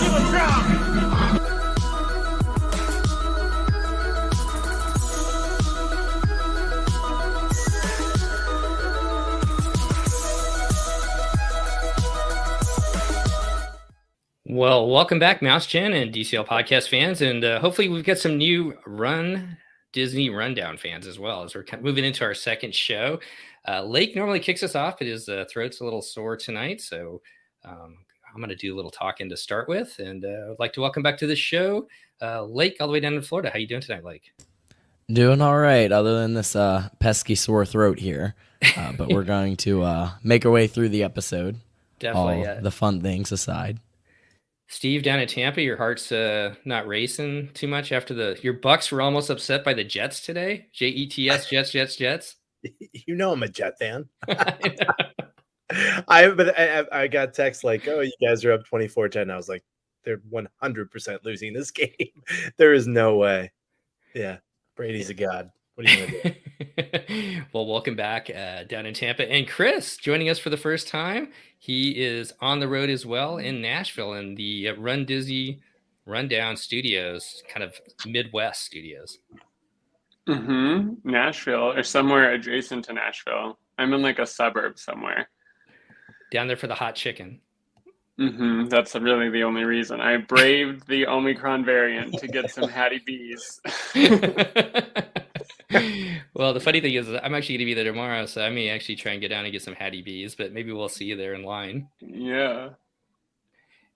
Give a drop. Well, welcome back, Mouse Chin and DCL podcast fans, and hopefully we've got some new Run Disney Rundown fans as well as we're moving into our second show. Lake normally kicks us off, but his throat's a little sore tonight, so I'm going to do a little talking to start with, and I'd like to welcome back to the show, Lake, all the way down in Florida. How you doing tonight, Lake? Doing all right, other than this pesky sore throat here, but we're going to make our way through the episode. Definitely. All the fun things aside. Steve, down in Tampa, your heart's not racing too much after your Bucks were almost upset by the Jets today. Jets, Jets. You know I'm a Jet fan. I got text like, "Oh, you guys are up 24-10." I was like, "They're 100% losing this game. There is no way." Yeah, Brady's a god. What are you gonna do? Well, welcome back down in Tampa, and Chris joining us for the first time. He is on the road as well in Nashville in the Run Disney Rundown Studios, kind of Midwest studios. Nashville, or somewhere adjacent to Nashville. I'm in like a suburb somewhere. Down there for the hot chicken. That's really the only reason. I braved the Omicron variant to get some Hattie B's. Well, the funny thing is I'm actually going to be there tomorrow, so I may actually try and get down and get some Hattie B's, but maybe we'll see you there in line. Yeah.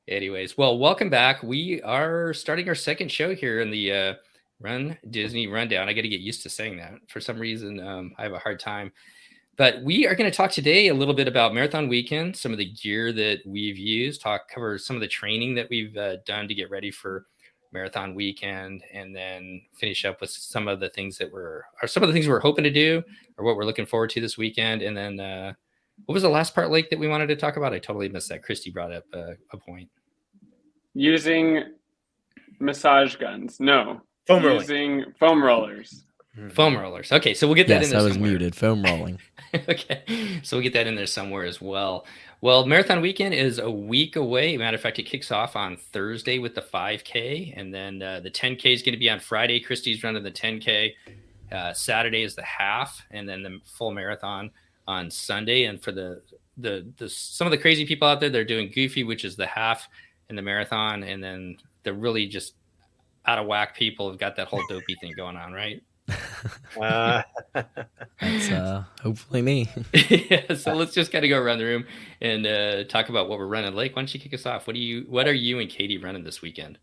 Anyways, well, welcome back. We are starting our second show here in the Run Disney Rundown. I got to get used to saying that. For some reason, I have a hard time. But we are going to talk today a little bit about Marathon Weekend, some of the gear that we've used, cover some of the training that we've done to get ready for Marathon Weekend, and then finish up with some of the things that we're hoping to do or what we're looking forward to this weekend. And then what was the last part, Lake, that we wanted to talk about? I totally missed that. Christy brought up a point. Using massage guns. No. Using foam rollers. Foam rollers. Okay, so we'll get that in there. Yes, I was muted. Foam rolling. Okay, so we'll get that in there somewhere as well. Well, Marathon Weekend is a week away. Matter of fact, it kicks off on Thursday with the 5K, and then the 10K is going to be on Friday. Christy's running the 10K. Saturday is the half, and then the full marathon on Sunday. And for the some of the crazy people out there, they're doing Goofy, which is the half, and the marathon, and then the really just out of whack people have got that whole dopey thing going on, right? That's hopefully me. Yeah, so let's just kind of go around the room and talk about what we're running. Lake, why don't you kick us off? What are you and Katie running this weekend?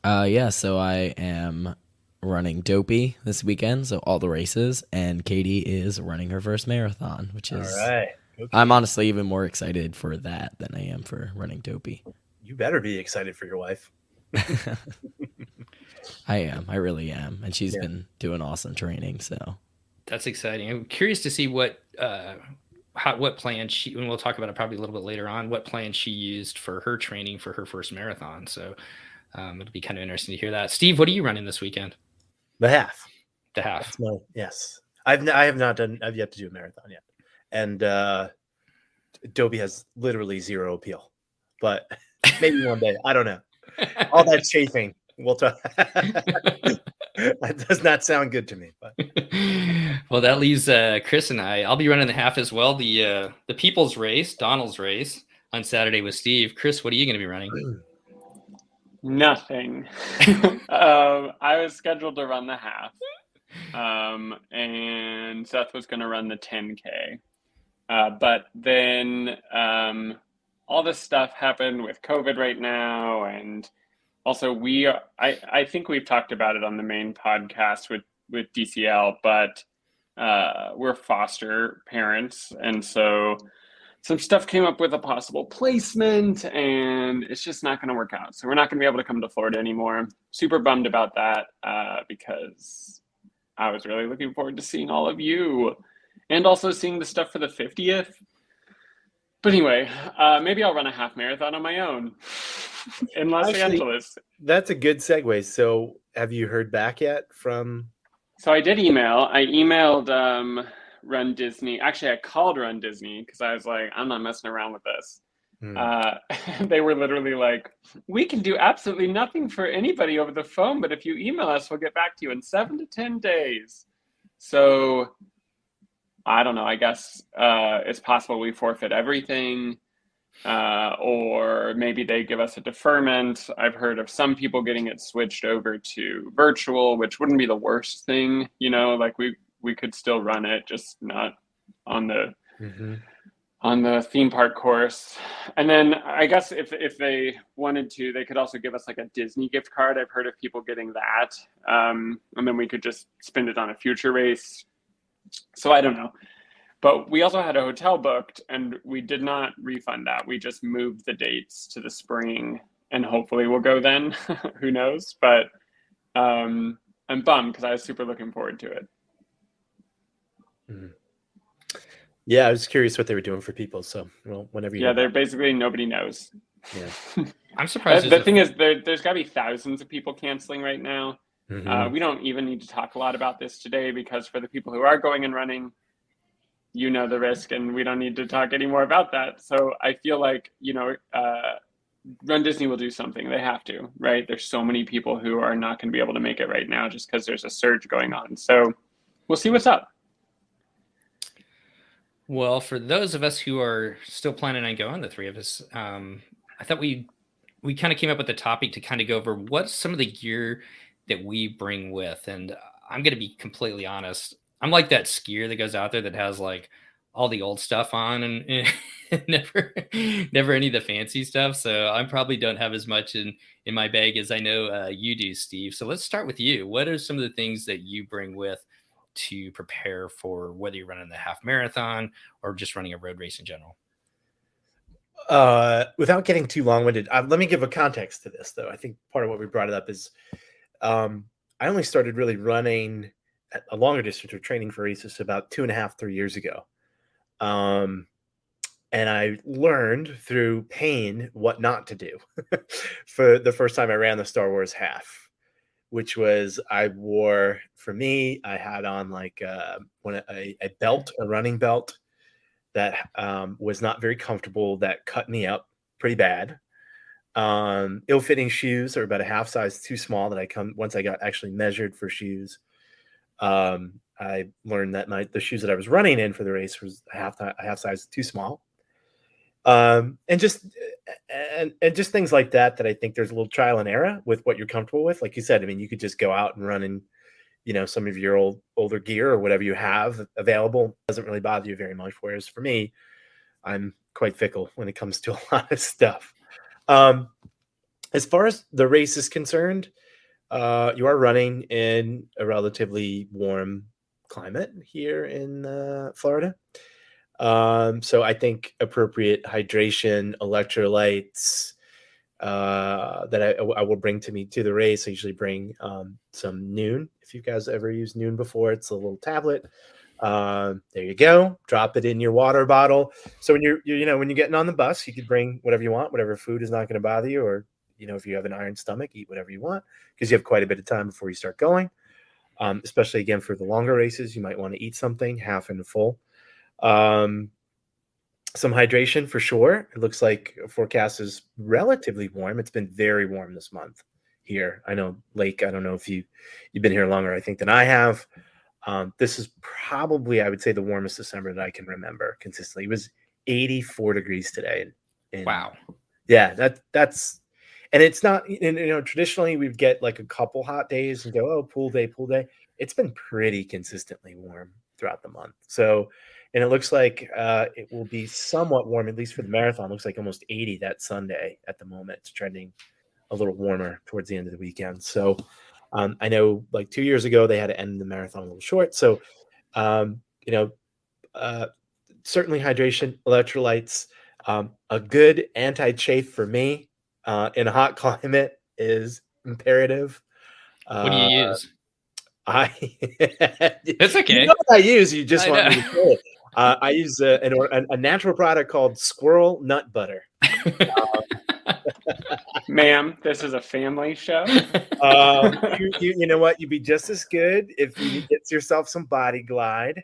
So I am running Dopey this weekend, so all the races, and Katie is running her first marathon, which is all right. Okay. I'm honestly even more excited for that than I am for running Dopey. You better be excited for your wife. I am. I really am. And she's been doing awesome training. So that's exciting. I'm curious to see what plan she, and we'll talk about it probably a little bit later on, what plan she used for her training for her first marathon. So it'll be kind of interesting to hear that. Steve, what are you running this weekend? The half. The half. Yes. I've yet to do a marathon yet. And Dopey has literally zero appeal, but maybe one day. I don't know. All that chafing. We'll talk. That does not sound good to me. But well, that leaves Chris and I. I'll be running the half as well. The People's Race, Donald's Race, on Saturday with Steve. Chris, what are you going to be running? Nothing. I was scheduled to run the half, and Seth was going to run the 10K. But then all this stuff happened with COVID right now, and also I think we've talked about it on the main podcast with DCL, but we're foster parents, and so some stuff came up with a possible placement, and it's just not going to work out. So we're not going to be able to come to Florida anymore. Super bummed about that because I was really looking forward to seeing all of you and also seeing the stuff for the 50th. But anyway, maybe I'll run a half marathon on my own in Los Angeles. That's a good segue. So have you heard back yet from? So I did email. I emailed Run Disney. Actually, I called Run Disney because I was like, I'm not messing around with this. They were literally like, we can do absolutely nothing for anybody over the phone, but if you email us, we'll get back to you in 7 to 10 days. So I don't know. I guess it's possible we forfeit everything, or maybe they give us a deferment. I've heard of some people getting it switched over to virtual, which wouldn't be the worst thing. Like we could still run it, just not on the on the theme park course. And then I guess if they wanted to, they could also give us like a Disney gift card. I've heard of people getting that. And then we could just spend it on a future race. So I don't know. But we also had a hotel booked and we did not refund that. We just moved the dates to the spring and hopefully we'll go then. Who knows? But I'm bummed because I was super looking forward to it. Yeah, I was curious what they were doing for people. So, well, whenever you. Yeah, they're basically nobody knows. Yeah. I'm surprised. The thing is, there's got to be thousands of people canceling right now. Mhm. We don't even need to talk a lot about this today because for the people who are going and running, the risk, and we don't need to talk any more about that. So I feel like, Run Disney will do something. They have to, right? There's so many people who are not going to be able to make it right now just because there's a surge going on. So we'll see what's up. Well, for those of us who are still planning on going, the three of us, I thought we kind of came up with a topic to kind of go over what's some of the gear that we bring with. And I'm going to be completely honest. I'm like that skier that goes out there that has like all the old stuff on and never any of the fancy stuff. So I probably don't have as much in my bag as I know you do, Steve. So let's start with you. What are some of the things that you bring with to prepare for whether you're running the half marathon or just running a road race in general? Without getting too long-winded, let me give a context to this, though. I think part of what we brought it up is I only started really running at a longer distance or training for races about 2.5-3 years ago. And I learned through pain what not to do for the first time I ran the Star Wars half, which was I had on like a belt, a running belt that was not very comfortable, that cut me up pretty bad. Ill-fitting shoes are about a half size too small once I got actually measured for shoes. I learned that the shoes that I was running in for the race was a half size too small. And just things like that I think there's a little trial and error with what you're comfortable with. Like you said, I mean, you could just go out and run in, some of your older gear or whatever you have available. It doesn't really bother you very much. Whereas for me, I'm quite fickle when it comes to a lot of stuff. As far as the race is concerned, you are running in a relatively warm climate here in Florida. So I think appropriate hydration, electrolytes that I will bring to the race. I usually bring some Nuun. If you guys ever used Nuun before, it's a little tablet. There you go. Drop it in your water bottle. So when you're getting on the bus, you could bring whatever you want, whatever food is not going to bother you, or if you have an iron stomach, eat whatever you want because you have quite a bit of time before you start going. Especially again for the longer races, you might want to eat something half and full. Some hydration for sure. It looks like forecast is relatively warm. It's been very warm this month here. I know, Lake, I don't know if you've been here longer, I think, than I have. This is probably, I would say, the warmest December that I can remember consistently. It was 84 degrees today. Wow. Yeah, that's, and it's not, traditionally we'd get like a couple hot days and go, oh, pool day. It's been pretty consistently warm throughout the month. So, and it looks like it will be somewhat warm, at least for the marathon. It looks like almost 80 that Sunday at the moment. It's trending a little warmer towards the end of the weekend. So I know like 2 years ago, they had to end the marathon a little short. So, certainly hydration, electrolytes, a good anti-chafe for me in a hot climate is imperative. What do you use? It's okay. You know what I use? You just want me to say it. I use a natural product called squirrel nut butter. Ma'am, this is a family show. You know what? You'd be just as good if you get yourself some Body Glide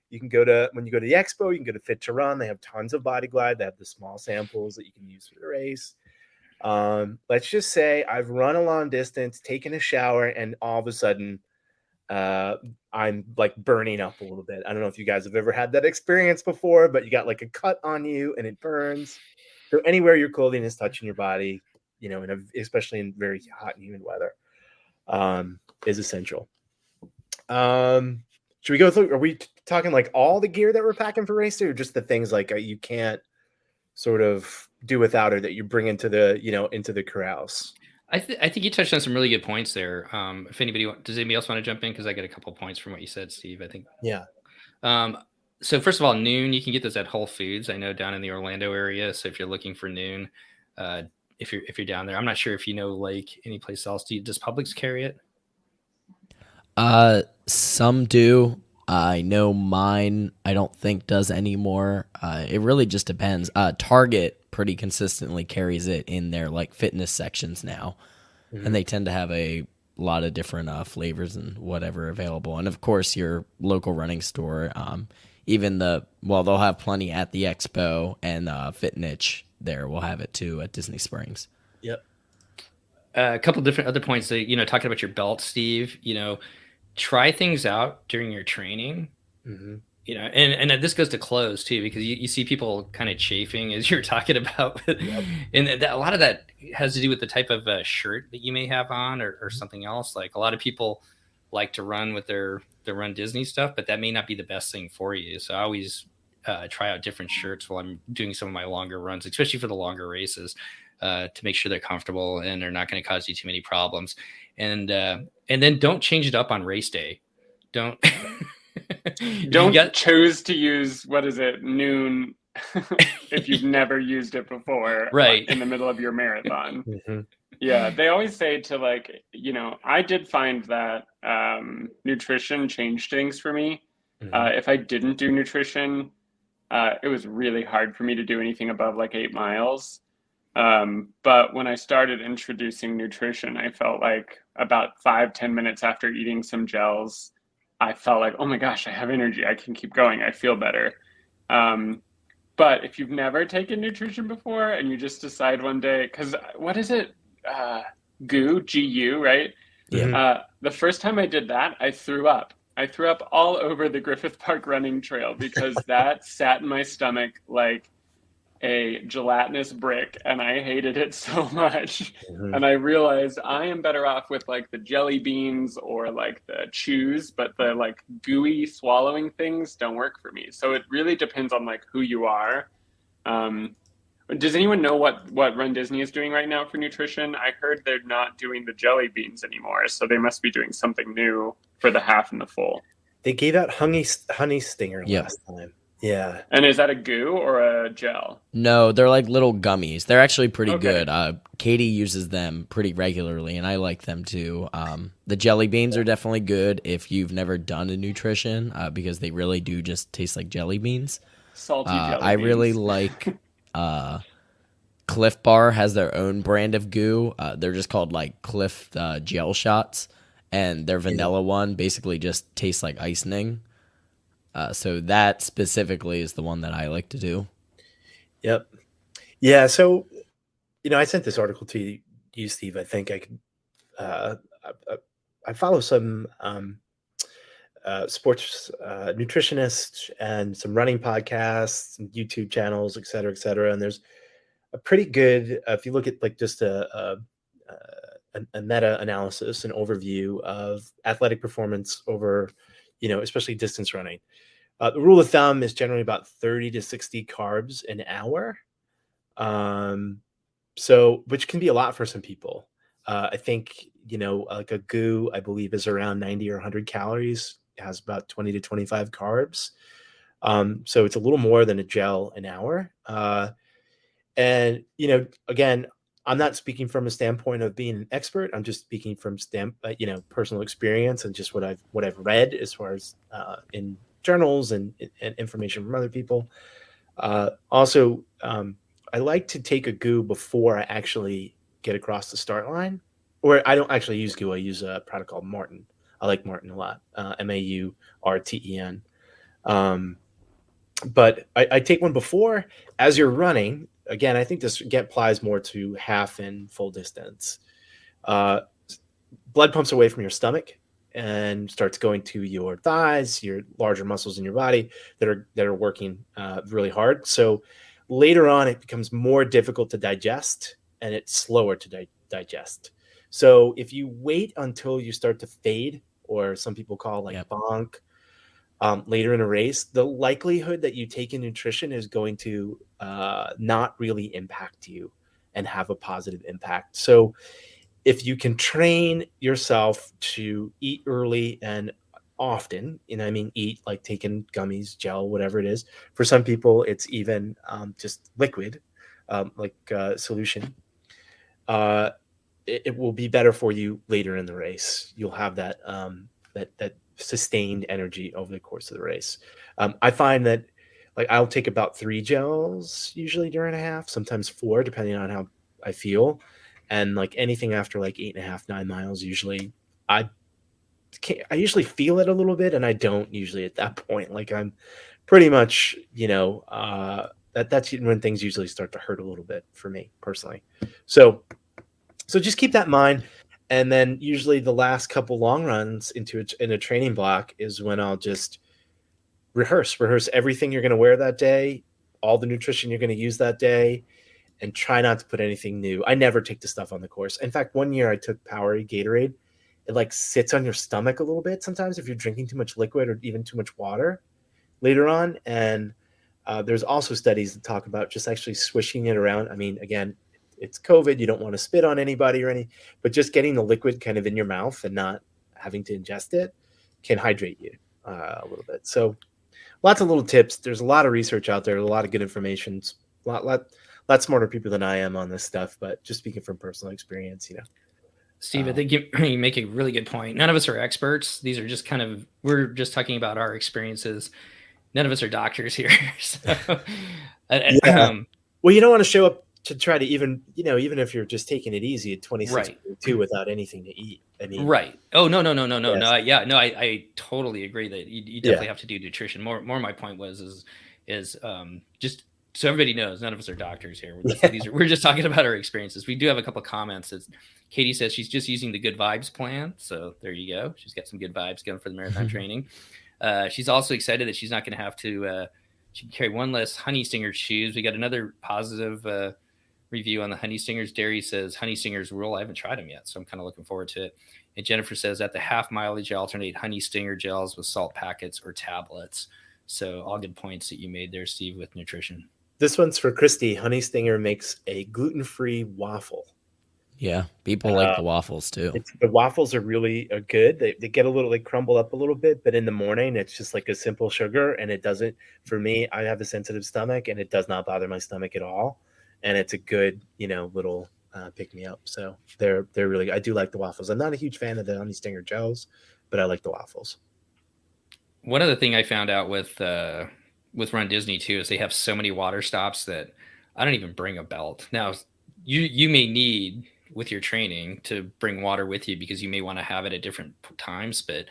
You can go to, when you go to the expo, you can go to Fit to Run. They have tons of Body Glide. They have the small samples that you can use for the race. Let's just say I've run a long distance, taken a shower, and all of a sudden I'm like burning up a little bit. I don't know if you guys have ever had that experience before, but you got like a cut on you and it burns. So anywhere your clothing is touching your body, you know, especially in very hot and humid weather, is essential. Should we go through? Are we talking like all the gear that we're packing for race day, or just the things like you can't sort of do without, or that you bring into the, you know, into the corrals? I think you touched on some really good points there. If does anybody else want to jump in? Because I got a couple points from what you said, Steve. I think. Yeah. So first of all, Noon, you can get those at Whole Foods. I know down in the Orlando area. So if you're looking for Noon, if you're down there, I'm not sure if you know like any place else. Does Publix carry it? Some do. I know mine, I don't think does anymore. It really just depends. Target pretty consistently carries it in their like fitness sections now, and they tend to have a lot of different flavors and whatever available. And of course, your local running store, they'll have plenty at the expo, and Fit Niche there will have it too at Disney Springs. Yep. A couple different other points that, you know, talking about your belt, Steve, you know, try things out during your training, you know, and this goes to clothes too, because you see people kind of chafing as you're talking about. Yep. And a lot of that has to do with the type of shirt that you may have on, or something else. Like a lot of people like to run with their Run Disney stuff, but that may not be the best thing for you. So I always try out different shirts while I'm doing some of my longer runs, especially for the longer races, to make sure they're comfortable and they're not going to cause you too many problems. And then don't change it up on race day. Don't choose to use, what is it, Noon, if you've never used it before, right, in the middle of your marathon. Yeah, they always say to, like, you know, I did find that nutrition changed things for me. If I didn't do nutrition, it was really hard for me to do anything above like 8 miles. But when I started introducing nutrition, I felt like about 5-10 minutes after eating some gels, I felt like, oh my gosh, I have energy. I can keep going. I feel better. But if you've never taken nutrition before and you just decide one day, because what is it? GU, right? Yeah. The first time I did that, I threw up. I threw up all over the Griffith Park running trail because that sat in my stomach like a gelatinous brick, and I hated it so much. And I realized I am better off with like the jelly beans or like the chews, but the like gooey swallowing things don't work for me. So it really depends on like who you are. Does anyone know what Run Disney is doing right now for nutrition? I heard they're not doing the jelly beans anymore, so they must be doing something new for the half and the full. They gave out honey stinger last time. Yeah. And is that a goo or a gel? No, they're like little gummies. They're actually pretty good. Katie uses them pretty regularly, and I like them too. The jelly beans are definitely good if you've never done a nutrition, because they really do just taste like jelly beans. Salty jelly beans. I really like Cliff Bar has their own brand of goo. They're just called like Cliff gel shots, and their vanilla one basically just tastes like icing. So that specifically is the one that I like to do. Yep. Yeah. So, you know, I sent this article to you, Steve. I think I could. I follow some sports nutritionists and some running podcasts and YouTube channels, et cetera, et cetera. And there's a pretty good, if you look at like just a meta analysis, an overview of athletic performance over, you know, especially distance running. The rule of thumb is generally about 30 to 60 carbs an hour. So, which can be a lot for some people. I think, you know, like a goo, I believe, is around 90 or 100 calories. It has about 20 to 25 carbs. So it's a little more than a gel an hour. And, you know, again, I'm not speaking from a standpoint of being an expert. I'm just speaking from personal experience and just what I've read as far as in journals and information from other people. Also, I like to take a goo before I actually get across the start line. Or I don't actually use goo. I use a product called Martin. I like Martin a lot. MAURTEN. But I take one before as you're running. Again, I think this applies more to half and full distance. Blood pumps away from your stomach and starts going to your thighs, your larger muscles in your body that are working really hard. So later on, it becomes more difficult to digest, and it's slower to digest. So if you wait until you start to fade, or some people call like bonk, later in a race, the likelihood that you take in nutrition is going to not really impact you and have a positive impact. So if you can train yourself to eat early and often, I mean, eat like taking gummies, gel, whatever it is. For some people, it's even just liquid, solution. It will be better for you later in the race. You'll have that that sustained energy over the course of the race. I find that like I'll take about 3 gels usually during a half, sometimes 4, depending on how I feel. And like anything after like 8.5, 9 miles, usually I usually feel it a little bit, and I don't usually at that point. Like I'm pretty much, that's when things usually start to hurt a little bit for me personally. So just keep that in mind. And then usually the last couple long runs in a training block is when I'll just rehearse everything you're going to wear that day, all the nutrition you're going to use that day, and try not to put anything new. I never take the stuff on the course. In fact, one year I took Powerade Gatorade. It like sits on your stomach a little bit sometimes if you're drinking too much liquid or even too much water later on. And there's also studies that talk about just actually swishing it around. I mean, again, it's COVID. You don't want to spit on anybody but just getting the liquid kind of in your mouth and not having to ingest it can hydrate you a little bit. So lots of little tips. There's a lot of research out there, a lot of good information, a lot smarter people than I am on this stuff, but just speaking from personal experience, Steve, I think you make a really good point. None of us are experts. These are just we're just talking about our experiences. None of us are doctors here. So, well, you don't want to show up to try to even if you're just taking it easy at 26.2 without anything to eat. I mean, right. Oh, no. Yes. No, I totally agree that you definitely have to do nutrition. More my point is just so everybody knows, none of us are doctors here. We're just talking about our experiences. We do have a couple of comments. Katie says she's just using the Good Vibes plan. So there you go. She's got some good vibes going for the marathon training. She's also excited that she's not going to have to she can carry one less Honey Stinger shoes. We got another positive review on the Honey Stingers. Derry says Honey Stingers rule. I haven't tried them yet, so I'm kind of looking forward to it. And Jennifer says at the half mileage, you alternate Honey Stinger gels with salt packets or tablets. So all good points that you made there, Steve, with nutrition. This one's for Christy. Honey Stinger makes a gluten-free waffle. Yeah, people like the waffles too. The waffles are really good. They get a little, they crumble up a little bit, but in the morning it's just like a simple sugar, and it doesn't. For me, I have a sensitive stomach, and it does not bother my stomach at all. And it's a good, little pick me up. So they're really. I do like the waffles. I'm not a huge fan of the Honey Stinger gels, but I like the waffles. One other thing I found out with Run Disney too is they have so many water stops that I don't even bring a belt. Now you may need with your training to bring water with you because you may want to have it at different times, but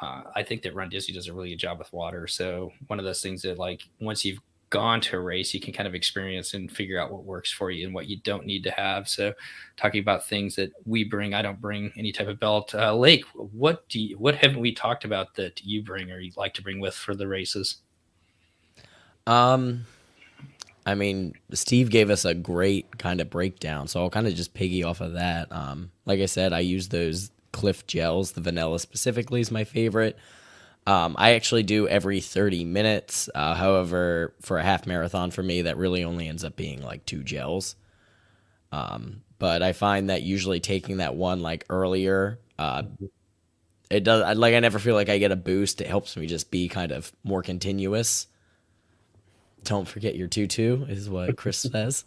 I think that Run Disney does a really good job with water. So one of those things that like once you've gone to a race, you can kind of experience and figure out what works for you and what you don't need to have. So talking about things that we bring, I don't bring any type of belt. Lake, what haven't we talked about that you bring or you like to bring with for the races? I mean, Steve gave us a great kind of breakdown, so I'll kind of just piggy off of that. Like I said, I use those Cliff gels. The vanilla specifically is my favorite. I actually do every 30 minutes. However, for a half marathon for me, that really only ends up being like 2 gels. But I find that usually taking that one like earlier, it does. I never feel like I get a boost. It helps me just be kind of more continuous. Don't forget your tutu is what Chris says.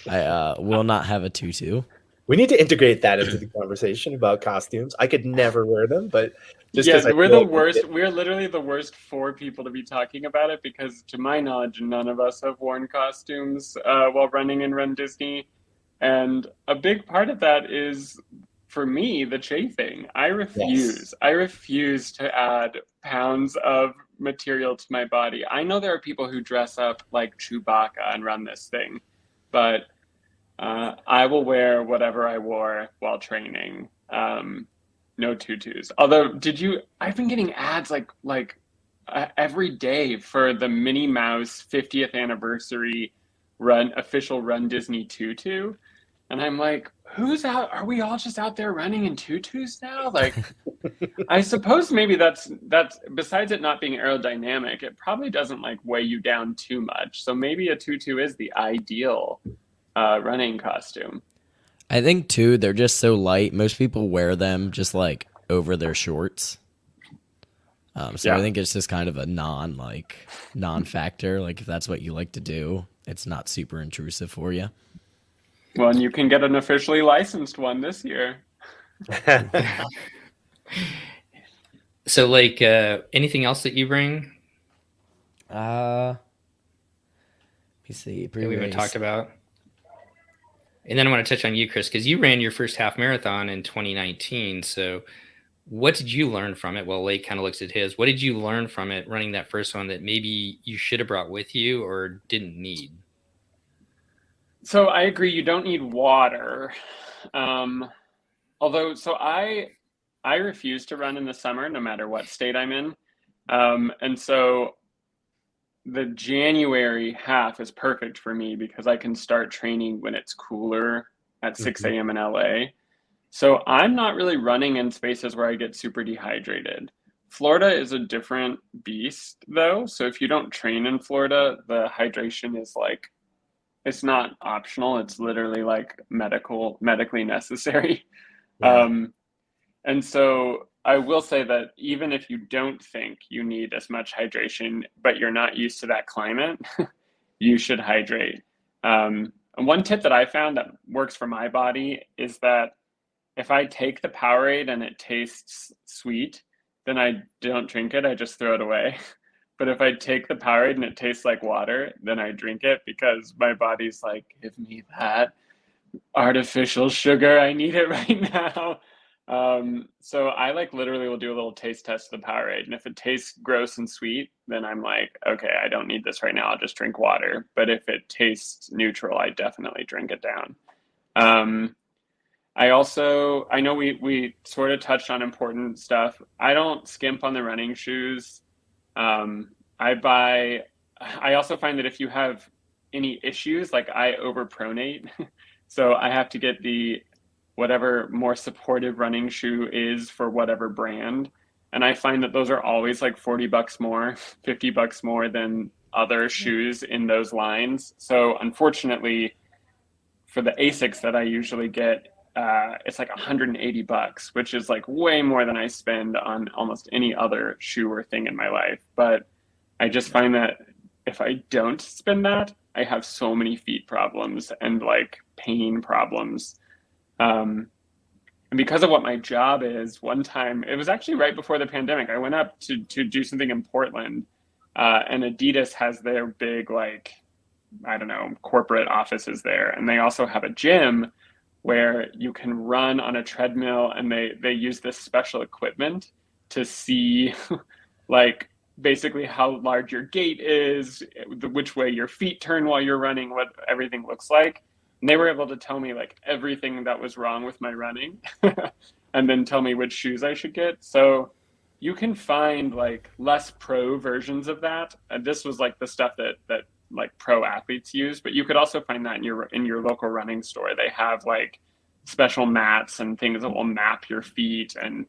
I will not have a tutu. We need to integrate that into the conversation about costumes. I could never wear them, but we're the worst. We're literally the worst 4 people to be talking about it because, to my knowledge, none of us have worn costumes while running in Run Disney, and a big part of that is for me, the chafing. I refuse. I refuse to add pounds of material to my body. I know there are people who dress up like Chewbacca and run this thing, but I will wear whatever I wore while training. No tutus. Although, I've been getting ads every day for the Minnie Mouse 50th anniversary official Run Disney tutu. And I'm like, who's out? Are we all just out there running in tutus now? Like, I suppose maybe that's besides it not being aerodynamic, it probably doesn't like weigh you down too much. So maybe a tutu is the ideal running costume. I think too, they're just so light. Most people wear them just like over their shorts. So I think it's just kind of a non-factor. Like if that's what you like to do, it's not super intrusive for you. Well, and you can get an officially licensed one this year. So, like, anything else that you bring? Let me see. That we haven't talked about. And then I want to touch on you, Chris, because you ran your first half marathon in 2019. So, what did you learn from it? Well, Lake kind of looks at his. What did you learn from it running that first one that maybe you should have brought with you or didn't need? So I agree, you don't need water. Although, so I refuse to run in the summer, no matter what state I'm in. And so the January half is perfect for me because I can start training when it's cooler at 6 a.m. in LA. So I'm not really running in spaces where I get super dehydrated. Florida is a different beast though. So if you don't train in Florida, the hydration is like, it's not optional. It's literally like medically necessary. Yeah. And so I will say that even if you don't think you need as much hydration, but you're not used to that climate, you should hydrate. And one tip that I found that works for my body is that if I take the Powerade and it tastes sweet, then I don't drink it. I just throw it away. But if I take the Powerade and it tastes like water, then I drink it because my body's like, give me that artificial sugar. I need it right now. So I like literally will do a little taste test of the Powerade. And if it tastes gross and sweet, then I'm like, okay, I don't need this right now. I'll just drink water. But if it tastes neutral, I definitely drink it down. I know we sort of touched on important stuff. I don't skimp on the running shoes. I also find that if you have any issues, like I overpronate, so I have to get the whatever more supportive running shoe is for whatever brand. And I find that those are always like $40 more, $50 more than other shoes in those lines. So unfortunately for the Asics that I usually get, it's like $180, which is like way more than I spend on almost any other shoe or thing in my life. But I just find that if I don't spend that, I have so many feet problems and like pain problems. And because of what my job is, one time, it was actually right before the pandemic, I went up to do something in Portland, and Adidas has their big, like, I don't know, corporate offices there. And they also have a gym where you can run on a treadmill, and they use this special equipment to see like basically how large your gait is, which way your feet turn while you're running, what everything looks like. And they were able to tell me like everything that was wrong with my running and then tell me which shoes I should get. So you can find like less pro versions of that. And this was like the stuff that like pro athletes use, but you could also find that in your local running store. They have like special mats and things that will map your feet, and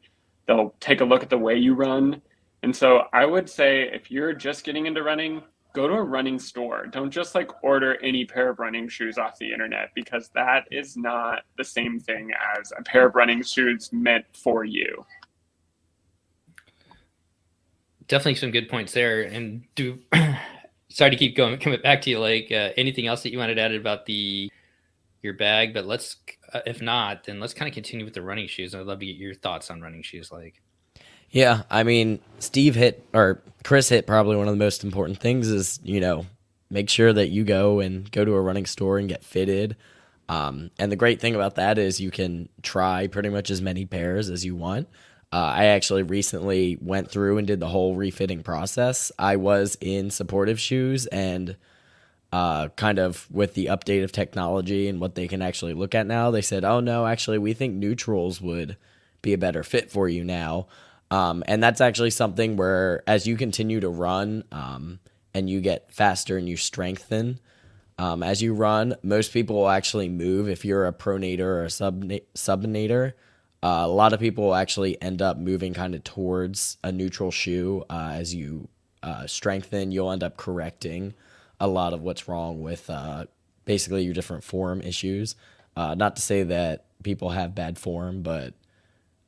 they'll take a look at the way you run. And so I would say if you're just getting into running, go to a running store. Don't just like order any pair of running shoes off the internet, because that is not the same thing as a pair of running shoes meant for you. Definitely some good points there. And sorry to keep coming back to you, like anything else that you wanted to add about your bag, but let's, if not, then let's kind of continue with the running shoes. I'd love to get your thoughts on running shoes, like. Yeah, I mean, Chris hit probably one of the most important things is, make sure that you go to a running store and get fitted. And the great thing about that is you can try pretty much as many pairs as you want. I actually recently went through and did the whole refitting process. I was in supportive shoes, and kind of with the update of technology and what they can actually look at now, they said, oh no, actually, we think neutrals would be a better fit for you now. And that's actually something where as you continue to run and you get faster and you strengthen, as you run, most people will actually move. If you're a pronator or a subnator, a lot of people will actually end up moving kind of towards a neutral shoe. As you strengthen, you'll end up correcting a lot of what's wrong with basically your different form issues. Not to say that people have bad form, but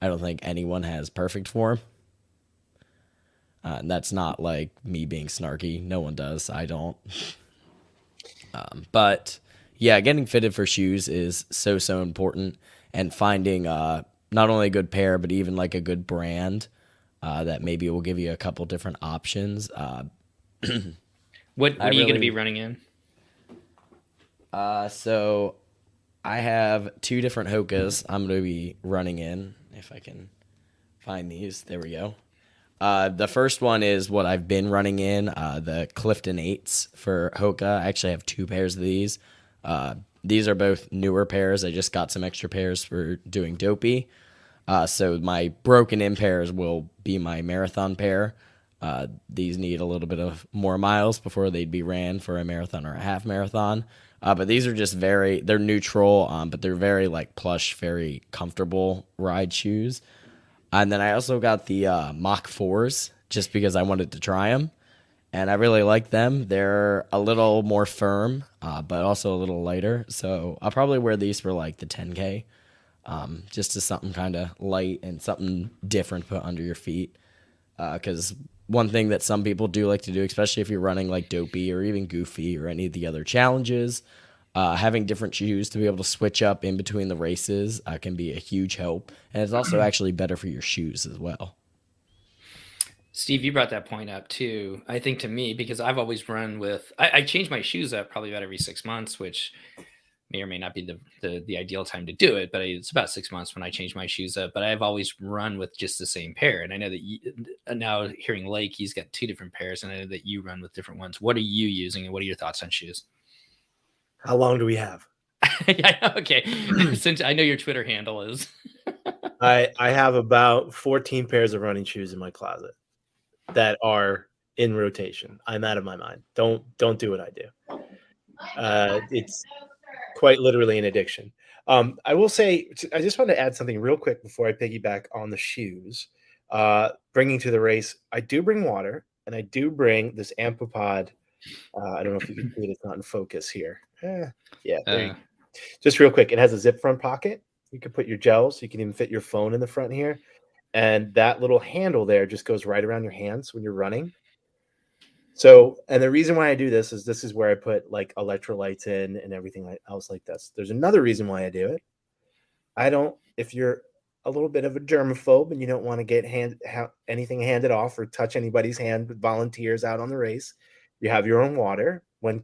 I don't think anyone has perfect form. And that's not like me being snarky. No one does. I don't. But yeah, getting fitted for shoes is so important, and finding not only a good pair, but even like a good brand that maybe will give you a couple different options. What are you going to be running in? So I have 2 different Hokas I'm going to be running in, if I can find these. There we go. The first one is what I've been running in, the Clifton 8s for Hoka. I actually have 2 pairs of these. These are both newer pairs. I just got some extra pairs for doing Dopey. So my broken in pairs will be my marathon pair. These need a little bit of more miles before they'd be ran for a marathon or a half marathon. But these are just they're neutral, but they're very like plush, very comfortable ride shoes. And then I also got the Mach 4s just because I wanted to try them. And I really like them. They're a little more firm, but also a little lighter. So I'll probably wear these for like the 10K, just as something kind of light and something different to put under your feet. Because one thing that some people do like to do, especially if you're running like Dopey or even Goofy or any of the other challenges, having different shoes to be able to switch up in between the races can be a huge help. And it's also actually better for your shoes as well. Steve, you brought that point up too. I think to me, because I've always run with, I change my shoes up probably about every 6 months, which may or may not be the ideal time to do it, but it's about 6 months when I change my shoes up. But I've always run with just the same pair. And I know that now hearing Lake, he's got 2 different pairs, and I know that you run with different ones. What are you using, and what are your thoughts on shoes? How long do we have? Yeah, okay. Since I know your Twitter handle is. I have about 14 pairs of running shoes in my closet that are in rotation. I'm out of my mind. Don't do what I do. It's quite literally an addiction. I will say, I just want to add something real quick before I piggyback on the shoes. Bringing to the race, I do bring water, and I do bring this Ampopod. I don't know if you can see it. It's not in focus here. Yeah, there you go. Just real quick, it has a zip front pocket. You can put your gels. You can even fit your phone in the front here. And that little handle there just goes right around your hands when you're running. So, and the reason why I do this is where I put like electrolytes in and everything else like this. There's another reason why I do it. If you're a little bit of a germaphobe and you don't want to get anything handed off or touch anybody's hand with volunteers out on the race, you have your own water. When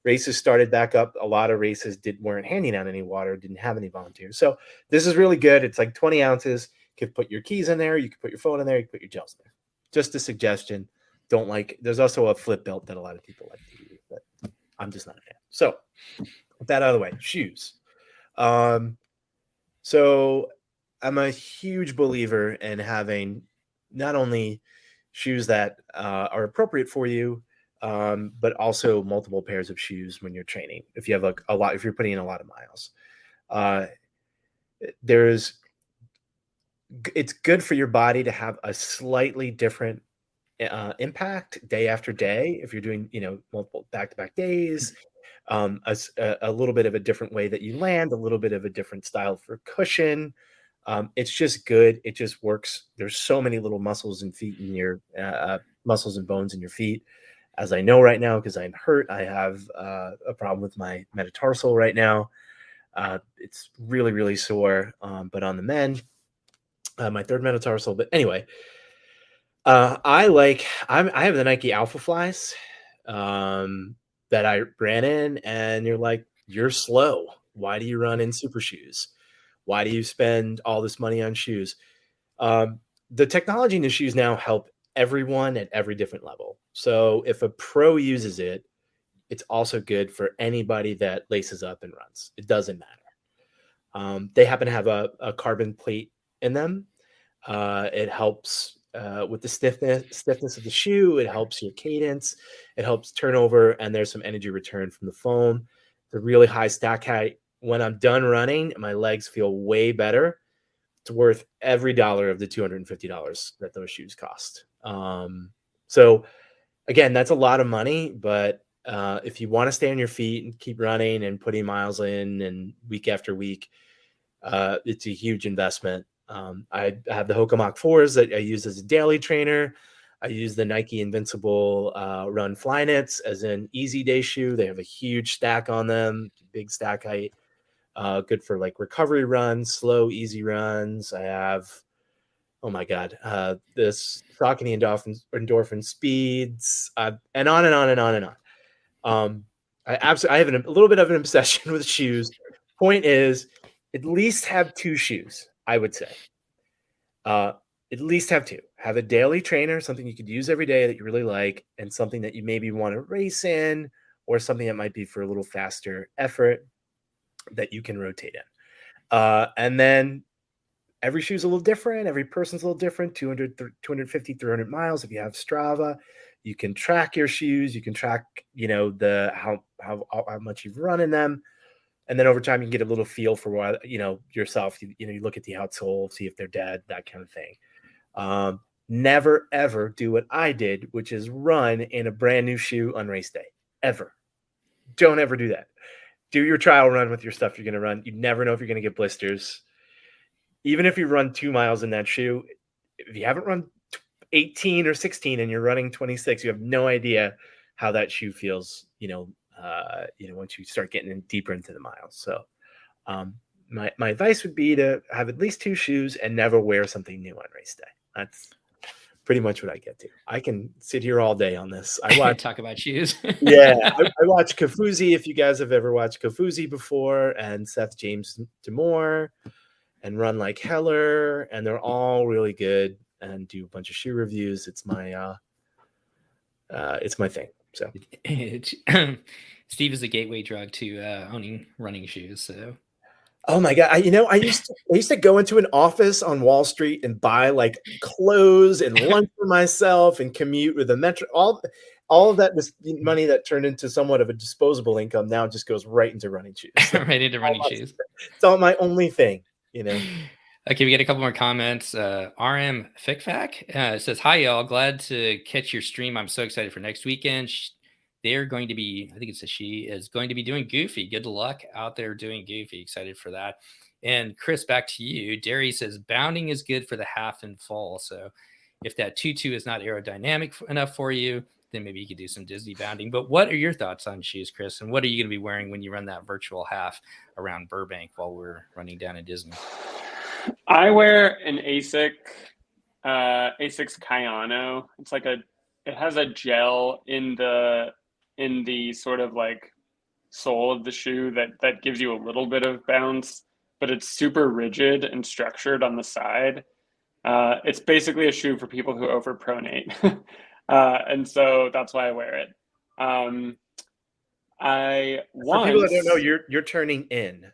races started back up, a lot of races weren't handing out any water, didn't have any volunteers. So this is really good. It's like 20 ounces. You can put your keys in there. You can put your phone in there. You can put your gels in there. Just a suggestion. There's also a flip belt that a lot of people like to use, but I'm just not a fan. So with that out of the way, shoes. So I'm a huge believer in having not only shoes that are appropriate for you, but also multiple pairs of shoes when you're training. If you have if you're putting in a lot of miles, it's good for your body to have a slightly different impact day after day. If you're doing, multiple back-to-back days, a little bit of a different way that you land, a little bit of a different style for cushion. It's just good. It just works. There's so many little muscles and feet in your muscles and bones in your feet. As I know right now, because I'm hurt, I have a problem with my metatarsal right now. It's really, really sore. But on the mend, my third metatarsal. But anyway, I have the Nike Alpha Flies that I ran in, and you're slow. Why do you run in super shoes? Why do you spend all this money on shoes? The technology in the shoes now help everyone at every different level. So if a pro uses it, it's also good for anybody that laces up and runs. It doesn't matter. They happen to have a carbon plate in them. It helps with the stiffness of the shoe. It helps your cadence. It helps turnover, and there's some energy return from the foam. The really high stack height. When I'm done running, my legs feel way better. It's worth every dollar of the $250 that those shoes cost. So again, that's a lot of money, but if you want to stay on your feet and keep running and putting miles in and week after week, it's a huge investment. I have the Hoka Mach 4s that I use as a daily trainer. I use the Nike Invincible Run Flyknits as an easy day shoe. They have a huge stack on them, big stack height. Good for like recovery runs, slow, easy runs. I have, oh my God, this Saucony endorphin speeds, and on and on and on and on. I have a little bit of an obsession with shoes. Point is, at least have 2 shoes, I would say. At least have 2. Have a daily trainer, something you could use every day that you really like, and something that you maybe want to race in, or something that might be for a little faster effort that you can rotate in. And then every shoe's a little different. Every person's a little different. 200, 250, 300 miles. If you have Strava, you can track your shoes. You can track, how much you've run in them. And then over time, you can get a little feel for what, yourself, you look at the outsole, see if they're dead, that kind of thing. Never, ever do what I did, which is run in a brand new shoe on race day. Ever. Don't ever do that. Do your trial run with your stuff you're going to run. You never know if you're going to get blisters. Even if you run 2 miles in that shoe, if you haven't run 18 or 16 and you're running 26, you have no idea how that shoe feels, once you start getting deeper into the miles. So my advice would be to have at least 2 shoes and never wear something new on race day. That's pretty much what I get to. I can sit here all day on this. I watch talk about shoes. Yeah, I watch Kofuzi. If you guys have ever watched Kofuzi before, and Seth James Demore, and Run Like Heller, and they're all really good and do a bunch of shoe reviews. It's my thing. So Steve is a gateway drug to owning running shoes. So. Oh my God. I used to go into an office on Wall Street and buy like clothes and lunch for myself and commute with a metro. All of that money that turned into somewhat of a disposable income now just goes right into running shoes. Right into running shoes. It's all my only thing, Okay, we get a couple more comments. RM Fickfack says, "Hi y'all, glad to catch your stream. I'm so excited for next weekend. They're going to be, I think it's she is going to be doing Goofy. Good luck out there doing Goofy. Excited for that." And Chris, back to you. Derry says bounding is good for the half and full. So if that tutu is not aerodynamic enough for you, then maybe you could do some Disney bounding. But what are your thoughts on shoes, Chris? And what are you going to be wearing when you run that virtual half around Burbank while we're running down at Disney? I wear an Asics Kayano. It's like it has a gel in the sort of like sole of the shoe that gives you a little bit of bounce, but it's super rigid and structured on the side. It's basically a shoe for people who overpronate. And so that's why I wear it. For people that don't know, you're turning in.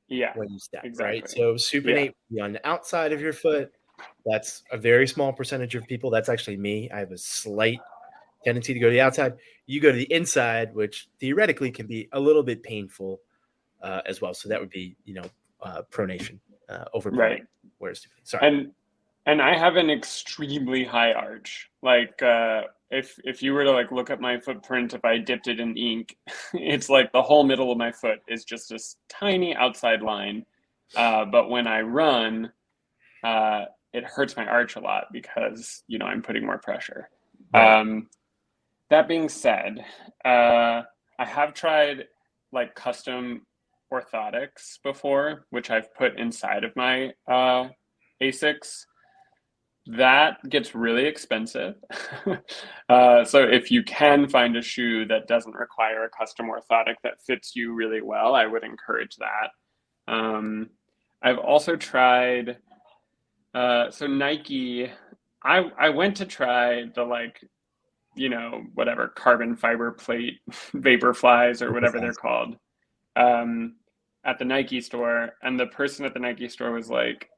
Yeah, when you step, exactly. Right? So supinate would be on the outside of your foot. That's a very small percentage of people. That's actually me. I have a slight tendency to go to the outside. You go to the inside, which theoretically can be a little bit painful as well. So that would be, pronation, overpronate. Right. Whereas, sorry. And I have an extremely high arch. Like if you were to like look at my footprint, if I dipped it in ink, it's like the whole middle of my foot is just this tiny outside line. But when I run, it hurts my arch a lot because, I'm putting more pressure. Right. That being said, I have tried like custom orthotics before, which I've put inside of my Asics. that gets really expensive. So if you can find a shoe that doesn't require a custom orthotic that fits you really well, I would encourage that. I've also tried, so Nike, I went to try the whatever carbon fiber plate Vaporflies or whatever they're called, at the Nike store. And the person at the Nike store was like,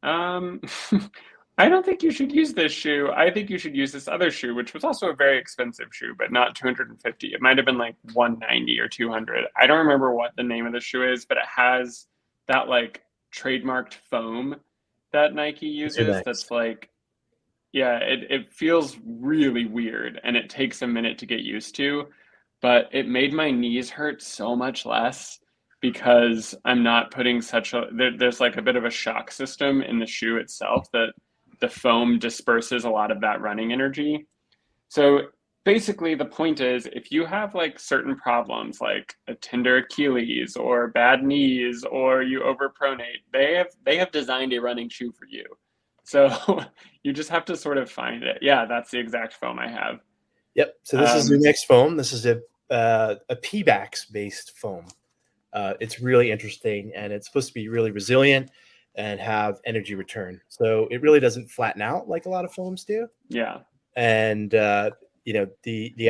I don't think you should use this shoe. I think you should use this other shoe, which was also a very expensive shoe, but not 250. It might have been like 190 or 200. I don't remember what the name of the shoe is, but it has that like trademarked foam that Nike uses. nice. That's like, yeah, it feels really weird and it takes a minute to get used to, but it made my knees hurt so much less because I'm not putting there's like a bit of a shock system in the shoe itself that the foam disperses a lot of that running energy. So basically the point is, if you have like certain problems like a tender Achilles or bad knees or you overpronate, they have designed a running shoe for you. So you just have to sort of find it. Yeah, that's the exact foam I have. Yep. So this is the next foam. This is a Pebax based foam. It's really interesting, and it's supposed to be really resilient and have energy return. So it really doesn't flatten out like a lot of foams do. Yeah. And the